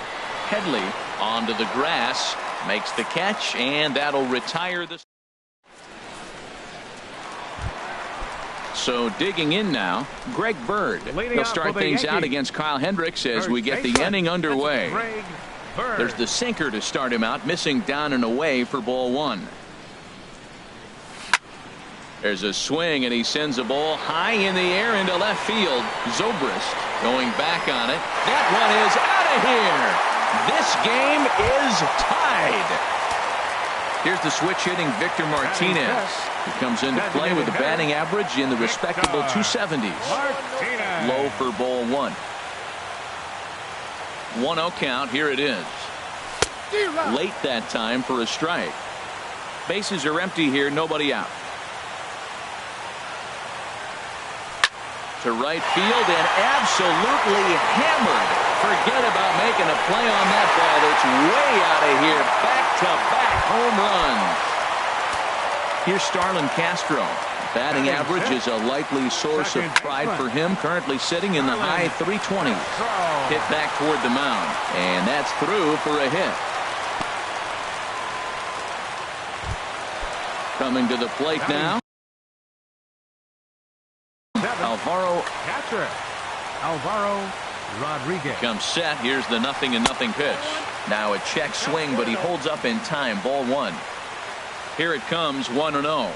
Headley onto the grass, makes the catch, and that'll retire the. So digging in now, Greg Bird. He'll start things out against Kyle Hendricks as we get the inning underway. There's the sinker to start him out, missing down and away for ball one. There's a swing, and he sends a ball high in the air into left field. Zobrist going back on it. That one is out of here. This game is tied. Here's the switch hitting Victor Martinez. He comes into play with a batting average in the respectable 270s. Low for ball one. 1-0 count. Here it is. Late that time for a strike. Bases are empty here. Nobody out. To right field and absolutely hammered. Forget about making a play on that ball. That's way out of here. Back-to-back home runs. Here's Starlin Castro. Batting average is a likely source of pride for him. Currently sitting in the high 320s. Hit back toward the mound. And that's through for a hit. Coming to the plate now. Alvaro Rodriguez comes set. Here's the 0-0 pitch. Now a check swing, but he holds up in time. Ball one. Here it comes, 1-0.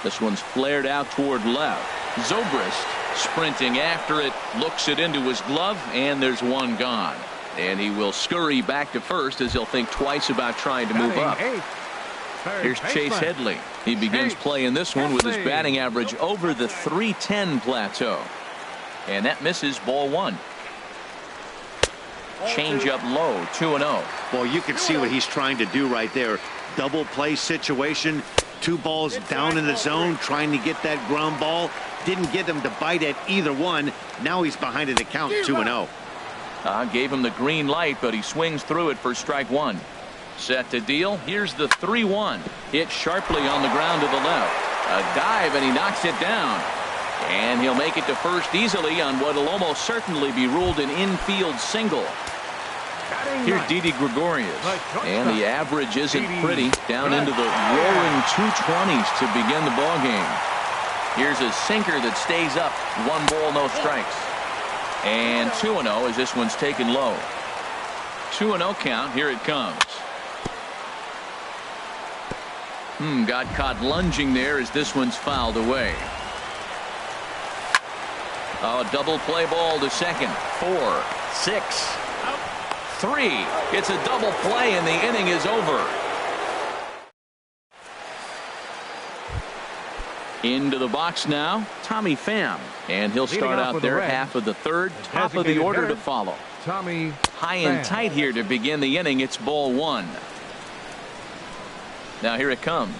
This one's flared out toward left. Zobrist sprinting after it, looks it into his glove, and there's one gone. And he will scurry back to first as he'll think twice about trying to move up. Here's Chase Headley. He begins play in this one with his batting average over the 310 plateau. And that misses ball one. Change up low, 2-0. Well, you can see what he's trying to do right there. Double play situation. Two balls down in the zone, trying to get that ground ball. Didn't get him to bite at either one. Now he's behind in the count, 2-0. Gave him the green light, but he swings through it for strike one. Set to deal. Here's the 3-1. Hit sharply on the ground to the left. A dive, and he knocks it down. And he'll make it to first easily on what will almost certainly be ruled an infield single. Here's Didi Gregorius. And the average isn't pretty. Down into the roaring 220s to begin the ball game. Here's a sinker that stays up. 1 ball, no strikes. And 2-0 as this one's taken low. 2-0 count. Here it comes. Got caught lunging there as this one's fouled away. A double play ball to second. 4, 6, 3. It's a double play and the inning is over. Into the box now, Tommy Pham. And he'll start out there half of the third, top of the order to follow. Tommy high and tight here to begin the inning. It's ball one. Now here it comes.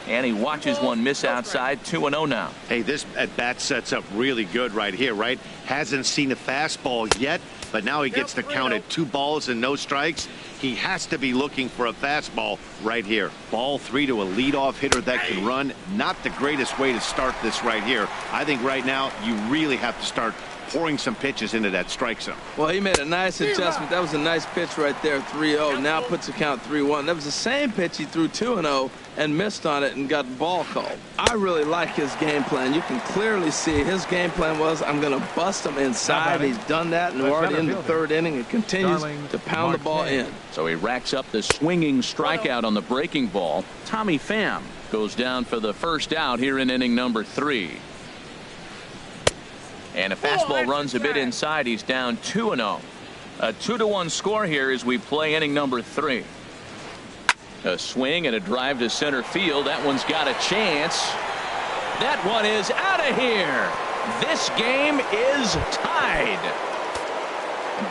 And he watches one miss outside. 2-0 now. Hey, this at bat sets up really good right here, right? Hasn't seen a fastball yet, but now he gets to count at 2 balls and no strikes. He has to be looking for a fastball right here. Ball 3 to a leadoff hitter that can run. Not the greatest way to start this right here. I think right now you really have to start pouring some pitches into that strike zone. Well, he made a nice adjustment. That was a nice pitch right there, 3-0. Now puts the count 3-1. That was the same pitch he threw 2-0 and missed on it and got ball called. I really like his game plan. You can clearly see his game plan was, I'm going to bust him inside. He's done that, and we're already in the third inning and continues to pound the ball in. So he racks up the swinging strikeout on the breaking ball. Tommy Pham goes down for the first out here in inning number 3. And a fastball runs a bit inside. He's down 2-0. A 2-1 score here as we play inning number 3. A swing and a drive to center field. That one's got a chance. That one is out of here. This game is tied.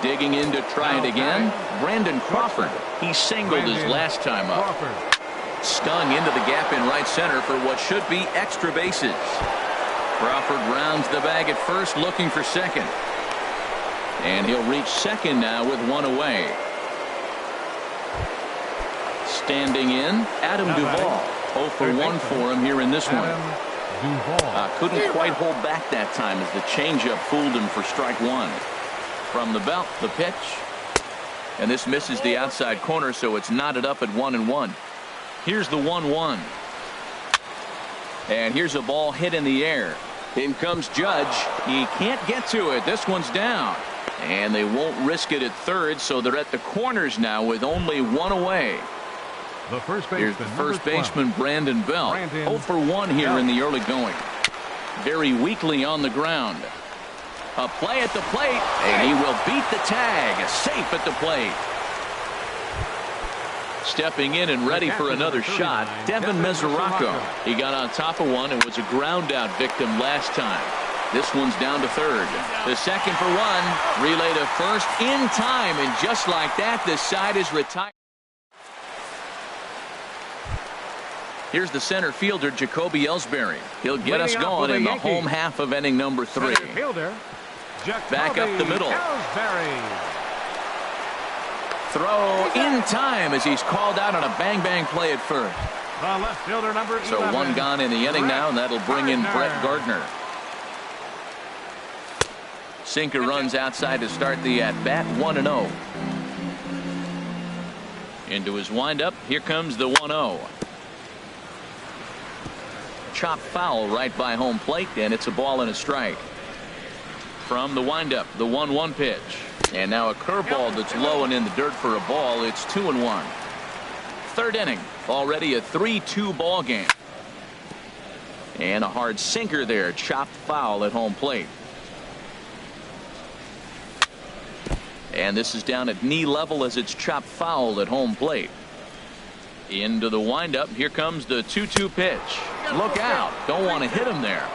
Digging in to try it again. Brandon Crawford. He singled his last time up. Stung into the gap in right center for what should be extra bases. Crawford rounds the bag at first, looking for second. And he'll reach second now with one away. Standing in, Adam Duvall. 0 for 1 for him here in this one. Couldn't quite hold back that time as the changeup fooled him for strike 1. From the belt, the pitch. And this misses the outside corner, so it's knotted up at 1-1. Here's the 1-1. And here's a ball hit in the air. In comes Judge. He can't get to it. This one's down. And they won't risk it at third, so they're at the corners now with only one away. Here's the first baseman, Brandon Belt. 0 for 1 here in the early going. Very weakly on the ground. A play at the plate, and he will beat the tag. Safe at the plate. Stepping in and ready for another shot, Devin Mesoraco. He got on top of one and was a ground out victim last time. This one's down to third. The second for 1. Relay to first in time, and just like that, the side is retired. Here's the center fielder, Jacoby Ellsbury. He'll get us going in the home half of inning number 3. Back up the middle. Throw in time as he's called out on a bang-bang play at first. The left fielder, number 11. So one gone in the inning now, and that'll bring in Brett Gardner. Sinker runs outside to start the at-bat, 1-0. Into his windup, here comes the 1-0. Chop foul right by home plate, and it's a ball and a strike. From the windup, the 1-1 pitch. And now a curveball that's low and in the dirt for a ball. It's 2-1. Third inning. Already a 3-2 ball game. And a hard sinker there. Chopped foul at home plate. And this is down at knee level as it's chopped foul at home plate. Into the windup. Here comes the 2-2 pitch. Look out. Don't want to hit him there.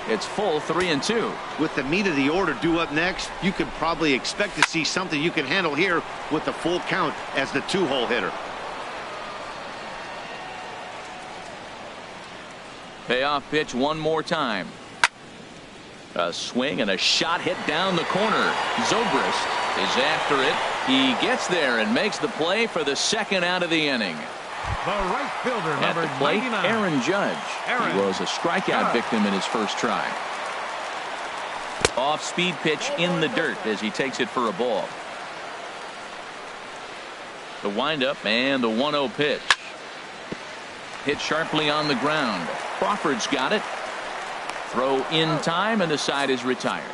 It's full 3-2. With the meat of the order due up next, you could probably expect to see something you can handle here with the full count as the 2-hole hitter. Payoff pitch one more time. A swing and a shot hit down the corner. Zobrist is after it. He gets there and makes the play for the second out of the inning. The right fielder, at the plate, 99. Aaron Judge. He was a strikeout victim in his first try. Off-speed pitch in the dirt as he takes it for a ball. The windup and the 1-0 pitch. Hit sharply on the ground. Crawford's got it. Throw in time, and the side is retired.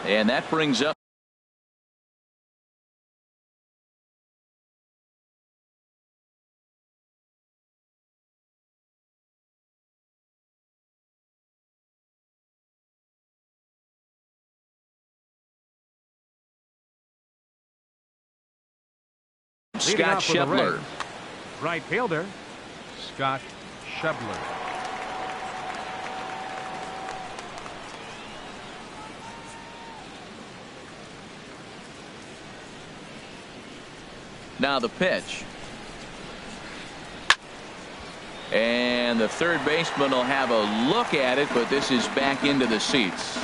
And that brings up Scott Schebler. Right fielder, Scott Schebler. Now the pitch. And the third baseman will have a look at it, but this is back into the seats.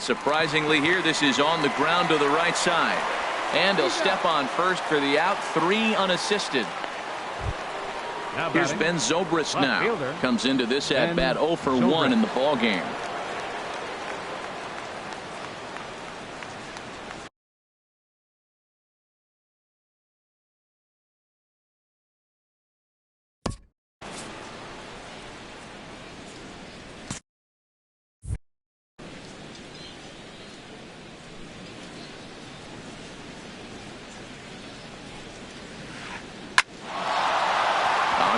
Not surprisingly here, this is on the ground to the right side. And he'll step on first for the out, 3 unassisted. Here's Ben Zobrist now. Comes into this at bat 0 for 1 in the ball game.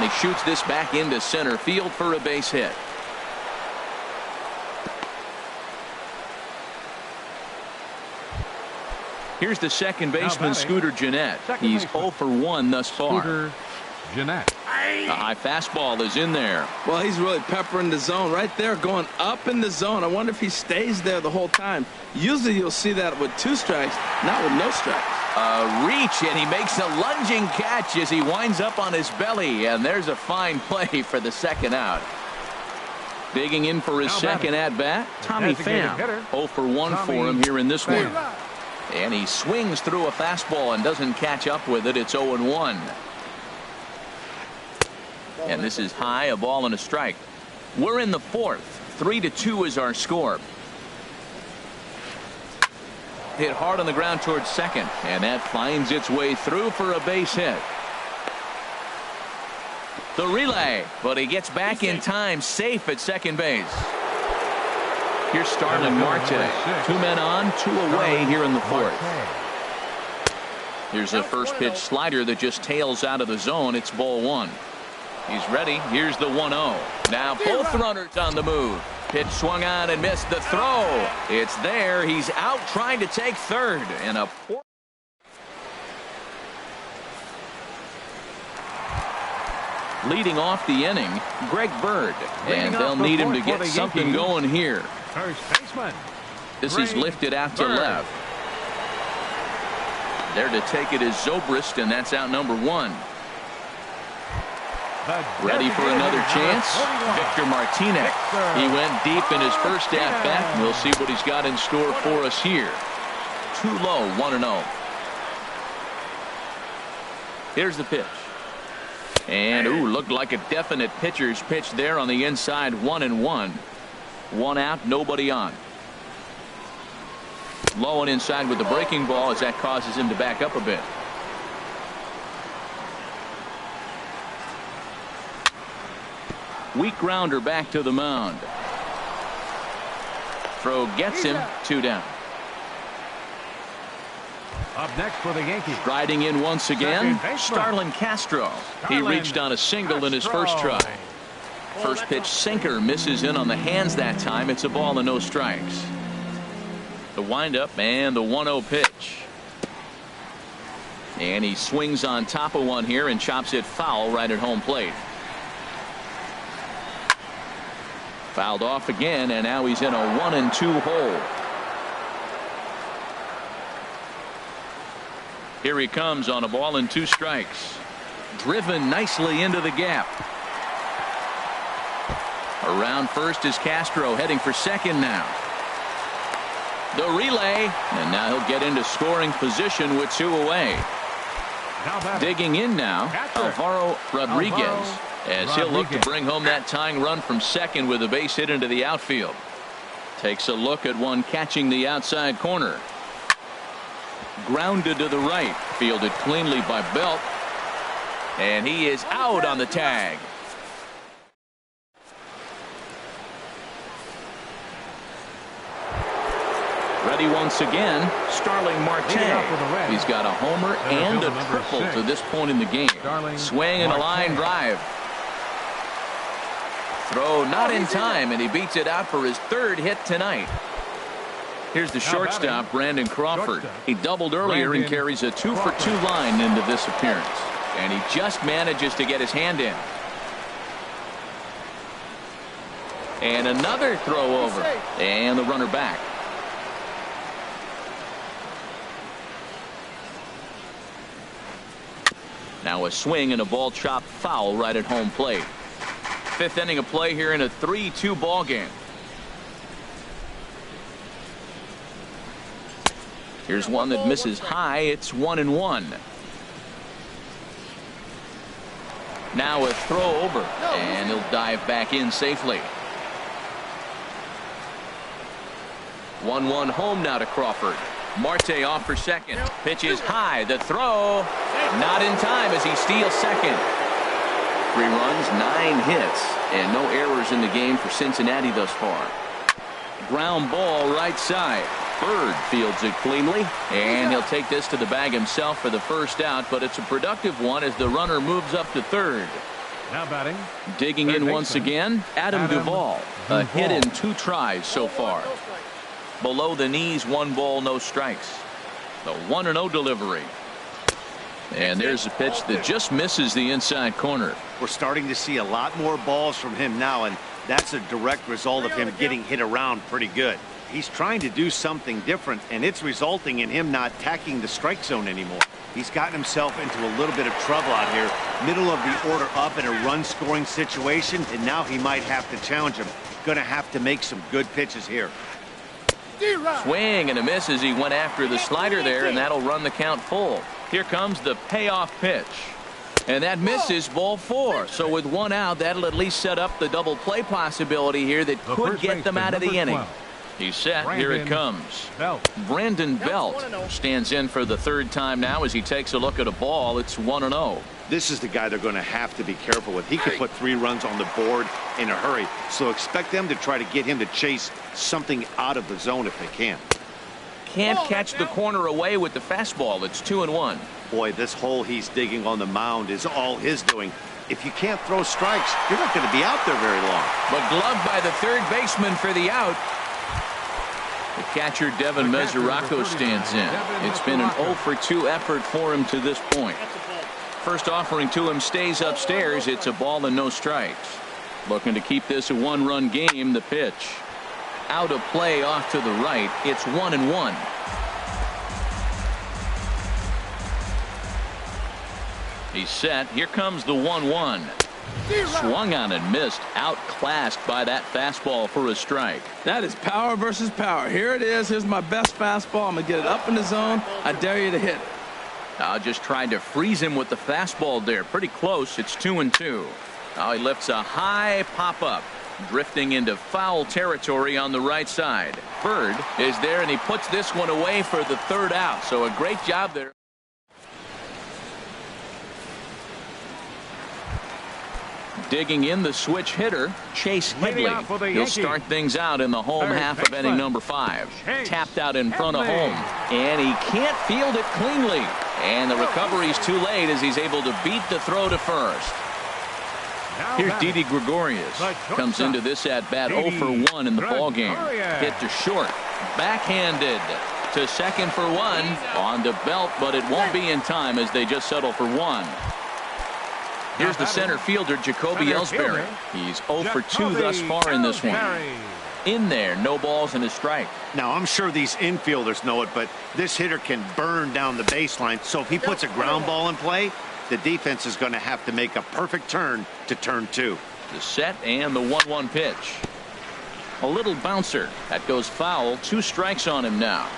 He shoots this back into center field for a base hit. Here's the second baseman, Scooter Gennett. He's 0 for 1 thus far. Scooter Gennett. A high fastball is in there. Well, he's really peppering the zone right there, going up in the zone. I wonder if he stays there the whole time. Usually you'll see that with 2 strikes, not with no strikes. A reach, and he makes a lunging catch as he winds up on his belly, and there's a fine play for the second out. Digging in for his second at bat, Tommy Pham. 0 for 1 for him here in this one. And he swings through a fastball and doesn't catch up with it. It's 0-1. And this is high, a ball and a strike. We're in the 4th. 3-2 is our score. Hit hard on the ground towards second, and that finds its way through for a base hit. The relay, but he gets back in time, safe at second base. Here's Starling Marte. 2 men on, 2 away here in the 4th. Here's a first pitch slider that just tails out of the zone. It's ball 1. He's ready. Here's the 1-0. Now both runners on the move. Pitch swung on and missed the throw. It's there. He's out trying to take third. And a poor. Leading off the inning, Greg Bird. And they'll need him to get something going here. First baseman. This is lifted out to left. There to take it is Zobrist, and that's out number 1. Ready for another chance? Victor Martinez. He went deep in his first at bat. We'll see what he's got in store for us here. Too low, 1-0. Here's the pitch. And looked like a definite pitcher's pitch there on the inside. 1-1. 1 out, nobody on. Low and inside with the breaking ball as that causes him to back up a bit. Weak grounder back to the mound. Throw gets him, 2 down. Up next for the Yankees. Riding in once again, Starlin Castro. He reached on a single in his first try. First pitch sinker misses in on the hands that time. It's a ball and no strikes. The windup and the 1-0 pitch. And he swings on top of one here and chops it foul right at home plate. Fouled off again, and now he's in a 1-2 hole. Here he comes on a ball and 2 strikes. Driven nicely into the gap. Around first is Castro, heading for second now. The relay, and now he'll get into scoring position with 2 away. Digging in now, Alvaro Rodriguez, as he'll look to bring home that tying run from second with a base hit into the outfield. Takes a look at one catching the outside corner. Grounded to the right, fielded cleanly by Belt, and he is out on the tag. Ready once again, Starling Marte. He's got a homer and a triple to this point in the game. Swing and a line drive. Throw not in time, and he beats it out for his 3rd hit tonight. Here's the shortstop, Brandon Crawford. He doubled earlier and carries a 2-for-2 line into this appearance. And he just manages to get his hand in. And another throw over. And the runner back. Now a swing and a ball chopped foul right at home plate. 5th inning of play here in a 3-2 ball game. Here's one that misses high. It's 1-1. Now a throw over, and he'll dive back in safely. 1-1 home now to Crawford. Marte off for second. Pitch is high. The throw not in time as he steals second. 3 runs, 9 hits, and no errors in the game for Cincinnati thus far. Ground ball right side. Bird fields it cleanly, and he'll take this to the bag himself for the first out, but it's a productive one as the runner moves up to third. Now batting. Digging in once again, Adam Duvall. A hit in 2 tries so far. Below the knees, 1 ball, no strikes. The 1-0 delivery. And there's a pitch that just misses the inside corner. We're starting to see a lot more balls from him now, and that's a direct result of him getting hit around pretty good. He's trying to do something different, and it's resulting in him not attacking the strike zone anymore. He's gotten himself into a little bit of trouble out here. Middle of the order up in a run-scoring situation, and now he might have to challenge him. Going to have to make some good pitches here. Swing and a miss as he went after the slider there, and that'll run the count full. Here comes the payoff pitch. And that misses, ball 4. So with 1 out, that'll at least set up the double play possibility here that could get them out of the inning. He's set. Here it comes. Brandon Belt stands in for the 3rd time now as he takes a look at a ball. It's 1-0. This is the guy they're going to have to be careful with. He could put 3 runs on the board in a hurry, so expect them to try to get him to chase something out of the zone if they can. Can't catch the corner away with the fastball. It's 2-1. Boy, this hole he's digging on the mound is all his doing. If you can't throw strikes, you're not going to be out there very long. But gloved by the 3rd baseman for the out. The catcher, Devin Mesoraco, stands in. It's been an 0-for-2 effort for him to this point. First offering to him stays upstairs. It's a ball and no strikes. Looking to keep this a 1-run game. The pitch. Out of play off to the right. It's 1-1. He's set. Here comes the 1-1. Swung on and missed. Outclassed by that fastball for a strike. That is power versus power. Here it is. Here's my best fastball. I'm going to get it up in the zone. I dare you to hit it. Just trying to freeze him with the fastball there. Pretty close. It's 2-2. Now he lifts a high pop-up. Drifting into foul territory on the right side. Bird is there, and he puts this one away for the 3rd out. So a great job there. Digging in, the switch hitter, Chase Headley. He'll start things out in the home half of inning number 5. Tapped out in front of home, and he can't field it cleanly. And the recovery's too late as he's able to beat the throw to first. Here's Didi Gregorius. Comes into this at-bat 0-for-1 in the ballgame. Hit to short. Backhanded to second for 1. On to Belt, but it won't be in time as they just settle for 1. Here's the center fielder, Jacoby Ellsbury. He's 0-for-2 thus far in this one. In there, no balls and a strike. Now, I'm sure these infielders know it, but this hitter can burn down the baseline. So if he puts a ground ball in play, the defense is going to have to make a perfect turn to turn 2. The set and the 1-1 pitch. A little bouncer. That goes foul. 2 strikes on him now.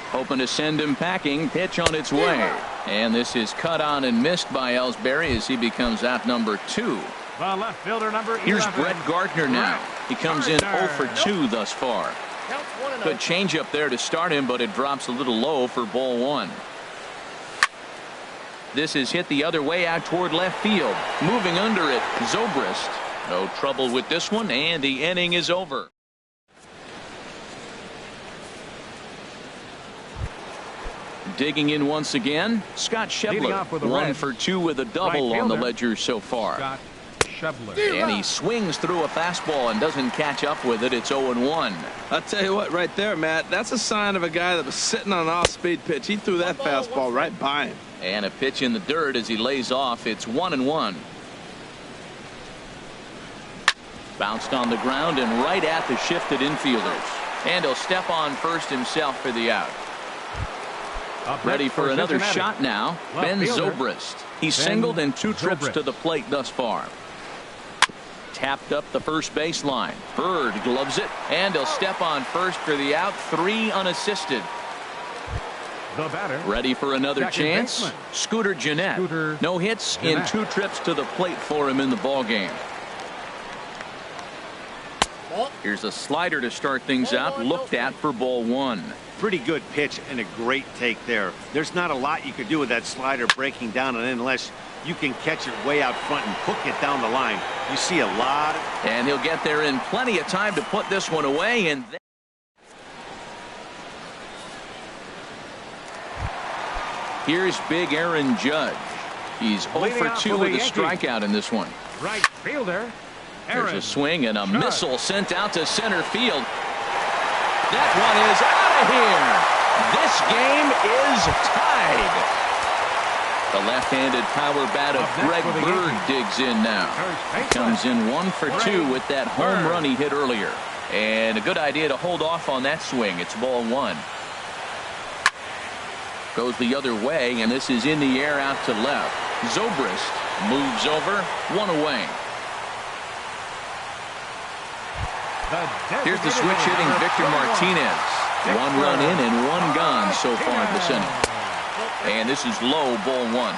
Hoping to send him packing. Pitch on its way. And this is cut on and missed by Ellsbury as he becomes out number 2. The left fielder, number 11. Here's Brett Gardner now. He comes in 0-for-2 thus far. Good changeup there to start him, but it drops a little low for ball 1. This is hit the other way out toward left field. Moving under it, Zobrist. No trouble with this one, and the inning is over. Digging in once again, Scott Schebler. 1-for-2 with a double on the ledger so far. Scott Schebler. And he swings through a fastball and doesn't catch up with it. It's 0-1. I'll tell you what, right there, Matt, that's a sign of a guy that was sitting on an off-speed pitch. He threw that fastball right by him. And a pitch in the dirt as he lays off. It's 1-1. Bounced on the ground and right at the shifted infielders. And he'll step on first himself for the out. Ready for another shot now. Ben Zobrist. He's singled in 2 trips to the plate thus far. Tapped up the first baseline. Bird gloves it, and he'll step on first for the out. 3 unassisted. The batter. Ready for another Second chance. baseman. Scooter Jeanette. Scooter No hits in Jeanette. 2 trips to the plate for him in the ball game. Here's a slider to start things out. Looked at for ball 1. Pretty good pitch and a great take there. There's not a lot you could do with that slider breaking down, and unless you can catch it way out front and hook it down the line, you see a lot. And he'll get there in plenty of time to put this one away. And then here's big Aaron Judge. He's 0 Leading for off 2 for the with a Yankees. strikeout in this one. Right fielder. There's Aaron a swing and a Judge. missile sent out to center field. That one is out of here. This game is tied. The left-handed power bat of Up next Greg for the Bird Yankees. digs in now. First baseman. Comes in 1 for 2 with that home Bird. run he hit earlier. And a good idea to hold off on that swing. It's ball 1. Goes the other way, and this is in the air out to left. Zobrist moves over, 1 away. Here's the switch hitting Victor Martinez. 1 run in and 1 gone so far this inning. And this is low, ball 1.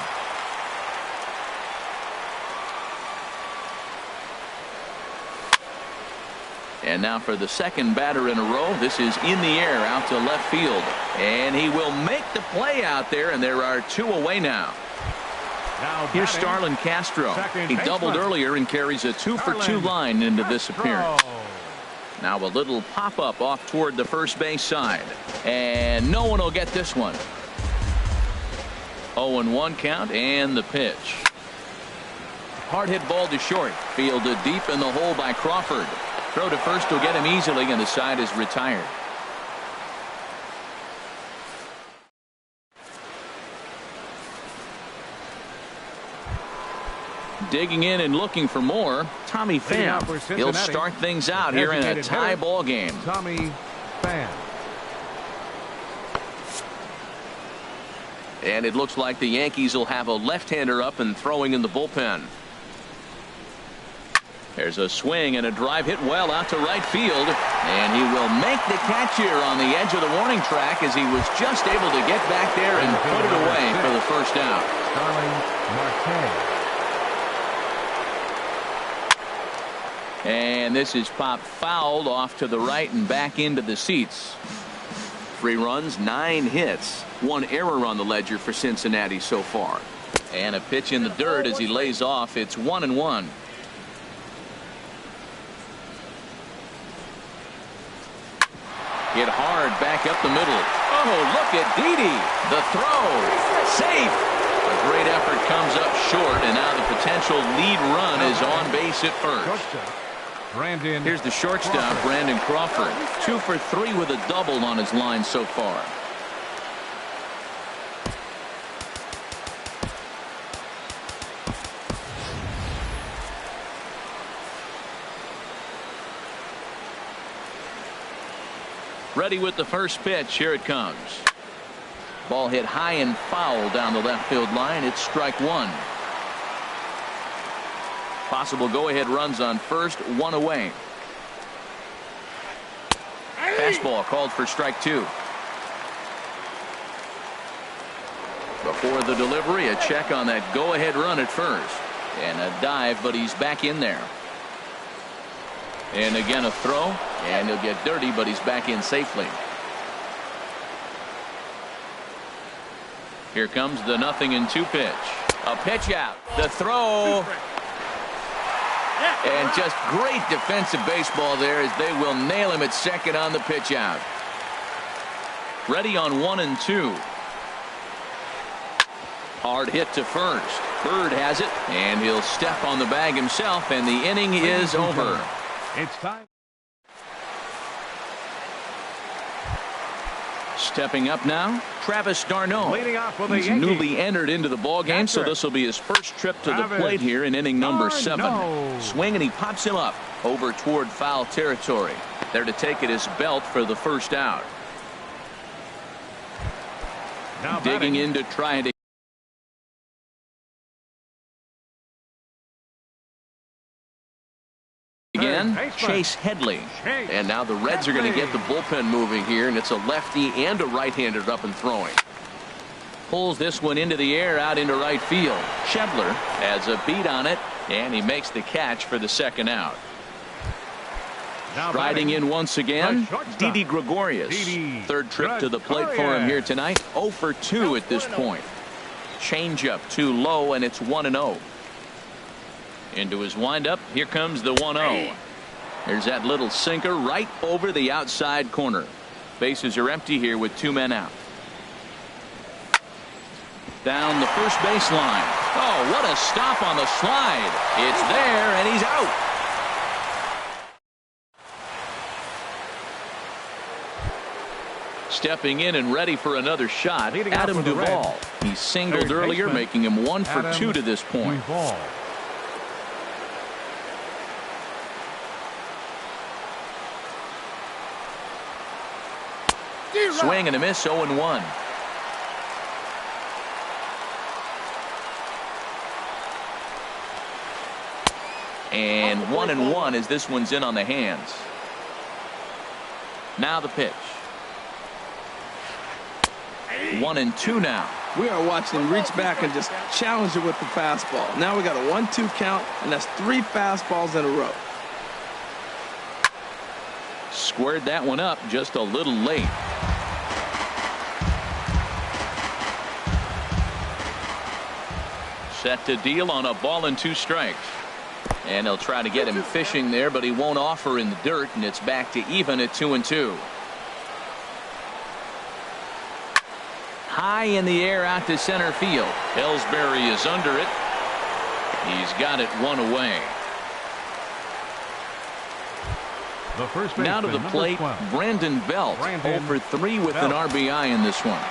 And now for the second batter in a row. This is in the air out to left field. And he will make the play out there, and there are 2 away now. Now Here's batting, Starlin Castro. second He doubled baseman. earlier and carries a 2 for 2 Starlin line into this Castro. appearance. Now a little pop-up off toward the first base side. And no one will get this one. 0-1 count and the pitch. Hard hit ball to short. Fielded deep in the hole by Crawford. Throw to first will get him easily, and the side is retired. Digging in and looking for more, Tommy Leading Pham. off for He'll Cincinnati, start things out here in a designated tie hitter, ball game. Tommy Pham. And it looks like the Yankees will have a left-hander up and throwing in the bullpen. There's a swing and a drive hit well out to right field. And he will make the catch here on the edge of the warning track as he was just able to get back there and put it away for the first out. Starling Marte. And this is popped fouled off to the right and back into the seats. 3 runs, 9 hits, 1 error on the ledger for Cincinnati so far. And a pitch in the dirt as he lays off. It's 1-1. Hit hard back up the middle. Oh, look at Didi. The throw. Safe. A great effort comes up short, and now the potential lead run is on base at first. Shortstop, Brandon Here's the shortstop, Crawford. Brandon Crawford. 2 for 3 with a double on his line so far. Ready with the first pitch. Here it comes. Ball hit high and foul down the left field line. It's strike 1. Possible go-ahead runs on first, 1 away. Fastball called for strike 2. Before the delivery, a check on that go-ahead run at first. And a dive, but he's back in there. And again a throw, and he'll get dirty, but he's back in safely. Here comes the 0-2 pitch. A pitch out. The throw. And just great defensive baseball there as they will nail him at second on the pitch out. Ready on 1-2. Hard hit to first. Bird has it, and he'll step on the bag himself, and the inning is over. It's time. Stepping up now, Travis d'Arnaud. Leading off for the He's Yankees. newly entered into the ball game, so this will be his first trip to the Travis plate here in inning number 7. d'Arnaud. Swing, and he pops him up over toward foul territory. There to take it is Belt for the first out. Now Digging batting, in to try to again, Chase Headley. Chase And now the Reds are going to get the bullpen moving here, and it's a lefty and a right-hander up and throwing. Pulls this one into the air out into right field. Schebler has a beat on it, and he makes the catch for the second out. Riding in once again, Didi Gregorius. Third trip to the plate for him here tonight. 0 for 2 at this point. Changeup too low, and it's 1-0. Into his windup. Here comes the 1-0. There's that little sinker right over the outside corner. Bases are empty here with 2 men out. Down the first baseline. Oh, what a stop on the slide. It's there, and he's out. Stepping in and ready for another shot, Adam Duvall. He singled earlier, making him 1 for 2 to this point. Swing and a miss, 0-1. And 1-1 as this one's in on the hands. Now the pitch. 1-2 now. We are watching him reach back and just challenge it with the fastball. Now we got a 1-2 count, and that's 3 fastballs in a row. Squared that one up just a little late. Set to deal on a ball and 2 strikes. And they'll try to get him fishing there, but he won't offer in the dirt, and it's back to even at 2-2. High in the air out to center field. Ellsbury is under it. He's got it 1 away. Now to the plate, Brandon Belt. 0 for 3 with an RBI in this one.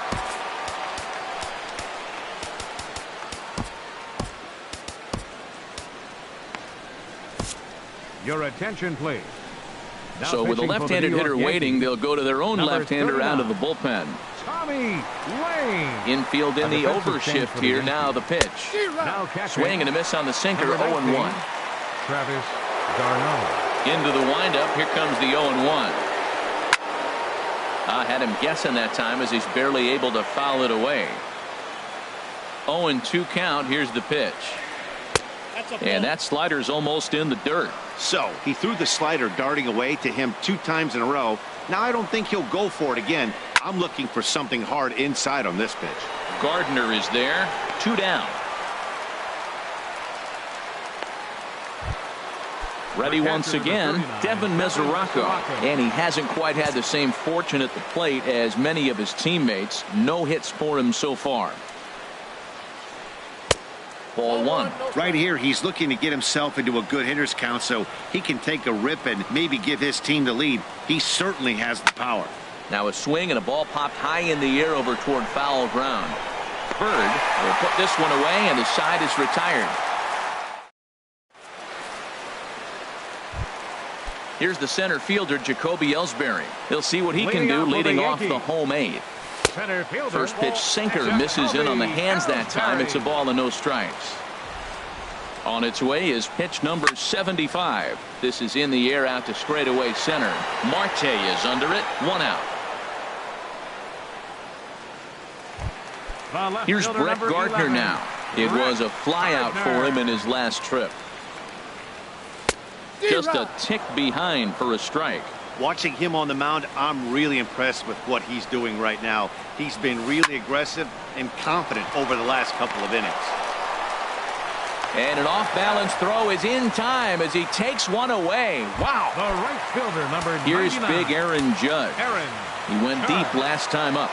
Your attention, please. Now so with a left-handed hitter waiting, they'll go to their own left-hander out of the bullpen. Tommy Lane. Infield in the overshift here. Now the pitch. Swing and a miss on the sinker. 0-1. Travis d'Arnaud. Into the windup. Here comes the 0-1. I had him guessing that time as he's barely able to foul it away. 0-2 count. Here's the pitch. And that slider's almost in the dirt. So he threw the slider darting away to him 2 times in a row. Now I don't think he'll go for it again. I'm looking for something hard inside on this pitch. Gardner is there. 2 down. Ready once again, Devin Mesoraco. And he hasn't quite had the same fortune at the plate as many of his teammates. No hits for him so far. Ball 1. Right here, he's looking to get himself into a good hitter's count so he can take a rip and maybe give his team the lead. He certainly has the power. Now a swing and a ball popped high in the air over toward foul ground. Bird will put this one away, and the side is retired. Here's the center fielder, Jacoby Ellsbury. He'll see what he can do leading off the home 8th. First pitch sinker misses in on the hands that time. It's a ball and no strikes. On its way is pitch number 75. This is in the air out to straightaway center. Marte is under it. 1 out. Here's Brett Gardner now. It was a flyout for him in his last trip. Just a tick behind for a strike. Watching him on the mound, I'm really impressed with what he's doing right now. He's been really aggressive and confident over the last couple of innings. And an off-balance throw is in time as he takes one away. Wow. The right fielder, number 99. Here's big Aaron Judge. He went deep last time up.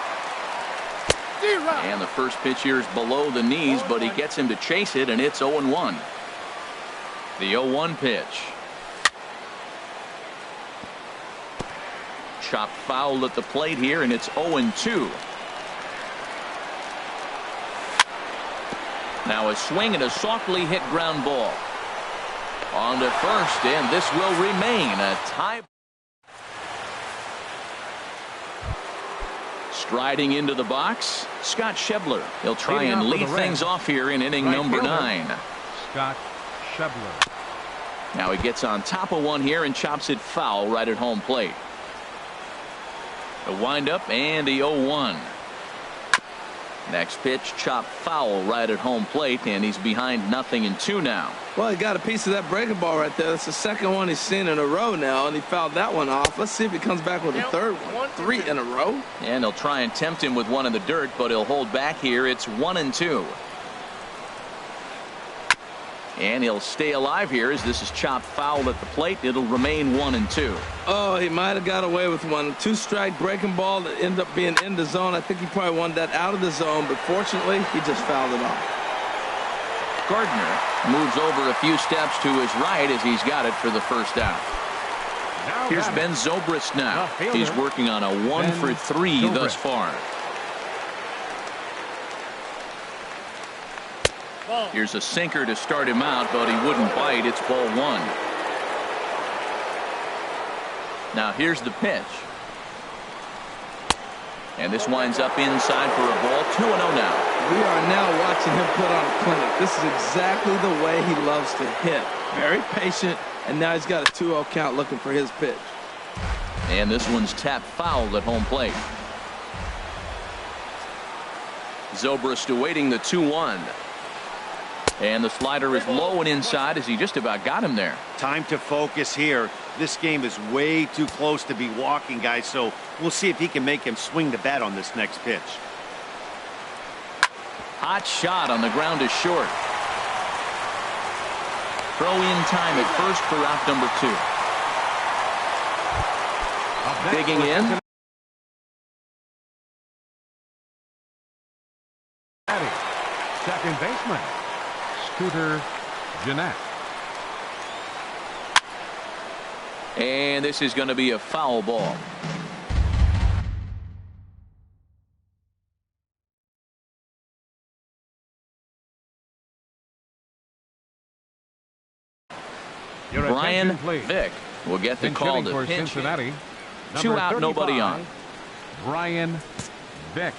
And the first pitch here is below the knees, but he gets him to chase it, and it's 0-1. The 0-1 pitch. Chopped foul at the plate here, and it's 0-2. Now a swing and a softly hit ground ball. On to first, and this will remain a tie. Striding into the box, Scott Schebler. He'll try and lead things off here in inning number 9. Scott Schebler. Now he gets on top of one here and chops it foul right at home plate. The windup and the 0-1. Next pitch, chopped foul right at home plate, and he's behind 0-2 now. Well, he got a piece of that breaking ball right there. That's the second one he's seen in a row now, and he fouled that one off. Let's see if he comes back with a third one. 3 in a row. And they'll try and tempt him with one in the dirt, but he'll hold back here. It's 1-2. And he'll stay alive here as this is chopped foul at the plate. It'll remain 1-2. Oh, he might have got away with one. 2-strike breaking ball that ended up being in the zone. I think he probably wanted that out of the zone, but fortunately, he just fouled it off. Gardner moves over a few steps to his right as he's got it for the first out. Here's Ben Zobrist now. He's working on a 1-for-3 thus far. Here's a sinker to start him out, but he wouldn't bite. It's ball 1. Now here's the pitch. And this winds up inside for a ball. 2-0 now. We are now watching him put on a clinic. This is exactly the way he loves to hit. Very patient, and now he's got a 2-0 count looking for his pitch. And this one's tapped foul at home plate. Zobrist awaiting the 2-1. And the slider is low and inside as he just about got him there. Time to focus here. This game is way too close to be walking, guys, so we'll see if he can make him swing the bat on this next pitch. Hot shot on the ground to short. Throw in time at first for out number 2. Digging in. Second baseman, Scooter Gennett. And this is going to be a foul ball. Brian Vick will get the call to pitch. Cincinnati. 2 out, nobody on. Brian Vick.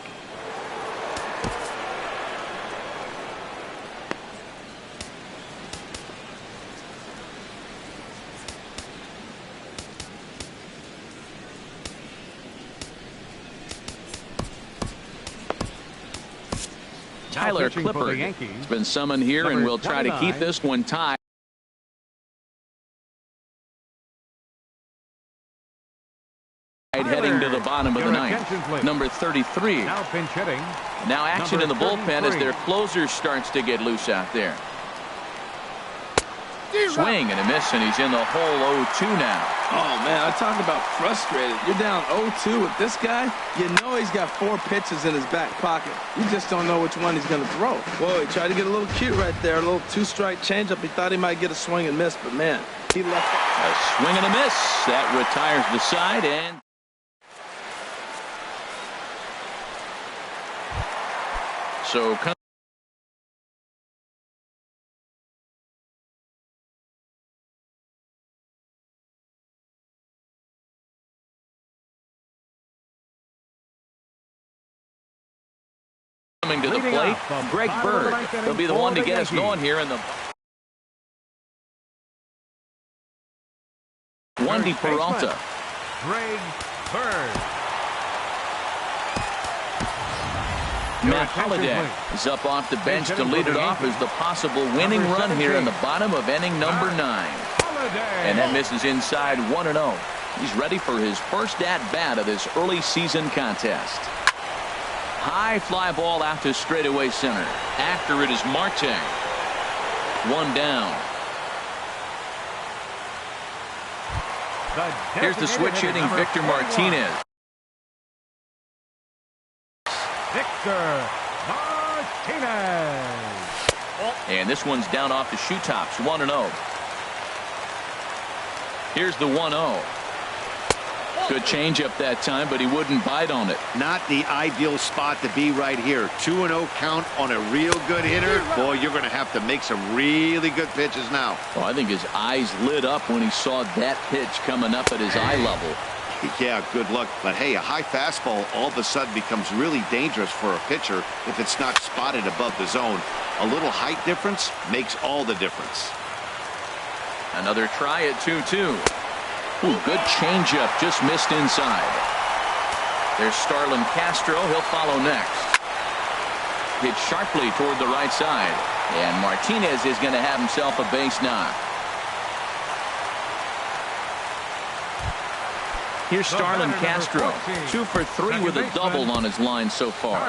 Tyler Clippard has been summoned here and will try to keep this one tied. Heading to the bottom of the ninth. Number 33. Now pinch hitting. Now action in the bullpen as their closer starts to get loose out there. Swing and a miss, and he's in the hole 0-2 now. Oh, man, I talk about frustrated. You're down 0-2 with this guy. You know he's got 4 pitches in his back pocket. You just don't know which one he's going to throw. Whoa, he tried to get a little cute right there. A little 2-strike changeup. He thought he might get a swing and miss, but, man, he left. A swing and a miss. That retires the side, and so coming to the plate, Greg Bird will be the one to get us going here in the Wandy Peralta. Greg Bird. Matt Holliday is up off the bench to lead it off as the possible winning run here in the bottom of inning number 9. And that misses inside 1-0. He's ready for his first at-bat of this early season contest. High fly ball out to straightaway center. After it is Marte. 1 down. Here's the switch hitting Victor Martinez. Victor Martinez. And this one's down off the shoe tops. 1-0. Here's the 1-0. Good changeup that time, but he wouldn't bite on it. Not the ideal spot to be right here. 2-0 count on a real good hitter. Boy, you're going to have to make some really good pitches now. Well, I think his eyes lit up when he saw that pitch coming up at his eye level. Yeah, good luck. But hey, a high fastball all of a sudden becomes really dangerous for a pitcher if it's not spotted above the zone. A little height difference makes all the difference. Another try at 2-2. Ooh, good changeup, just missed inside. There's Starlin Castro. He'll follow next. hit sharply toward the right side. And Martinez is going to have himself a base knock. Here's Starlin Castro, 2 for 3 with a double on his line so far.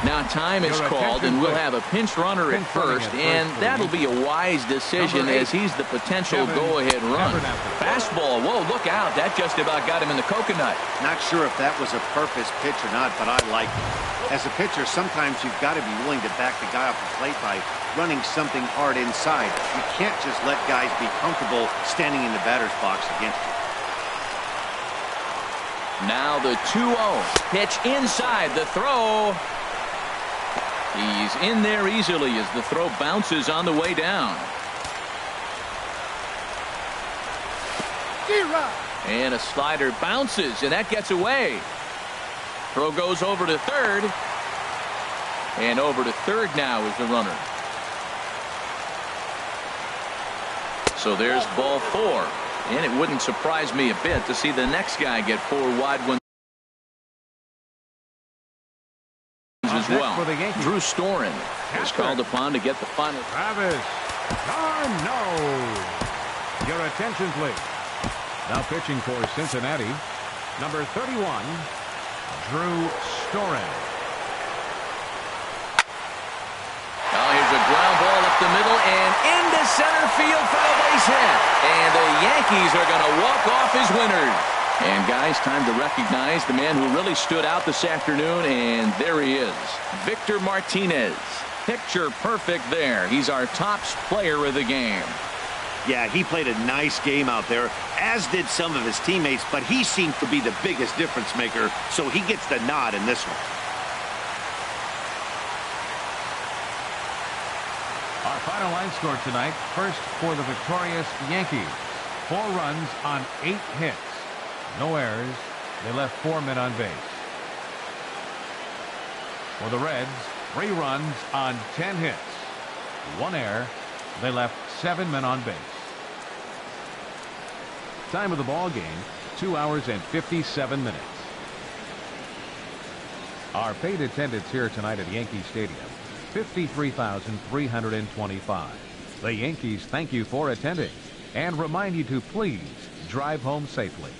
Now time is called, and we'll have a pinch runner at first, and that'll be a wise decision as he's the potential go-ahead run. Fastball, whoa, look out. That just about got him in the coconut. Not sure if that was a purpose pitch or not, but I like it. As a pitcher, sometimes you've got to be willing to back the guy off the plate by running something hard inside. You can't just let guys be comfortable standing in the batter's box against you. Now the 2-0 pitch inside. The throw. He's in there easily as the throw bounces on the way down. And a slider bounces, and that gets away. Throw goes over to third. And over to third now is the runner. So there's ball 4. And it wouldn't surprise me a bit to see the next guy get 4 wide ones as well. Drew Storen is called upon to get the final. Travis Darno. Your attention, please. Now pitching for Cincinnati, number 31, Drew Storen. Now here's a ground ball up the middle and into center field for a base hit. And the Yankees are going to walk off as winners. And guys, time to recognize the man who really stood out this afternoon, and there he is, Victor Martinez. Picture perfect there. He's our top player of the game. Yeah, he played a nice game out there, as did some of his teammates, but he seemed to be the biggest difference maker, so he gets the nod in this one. Our final line score tonight, first for the victorious Yankees. 4 runs on 8 hits. No errors. They left 4 men on base. For the Reds, 3 runs on 10 hits. 1 error. They left 7 men on base. Time of the ball game, 2 hours and 57 minutes. Our paid attendance here tonight at Yankee Stadium, 53,325. The Yankees thank you for attending and remind you to please drive home safely.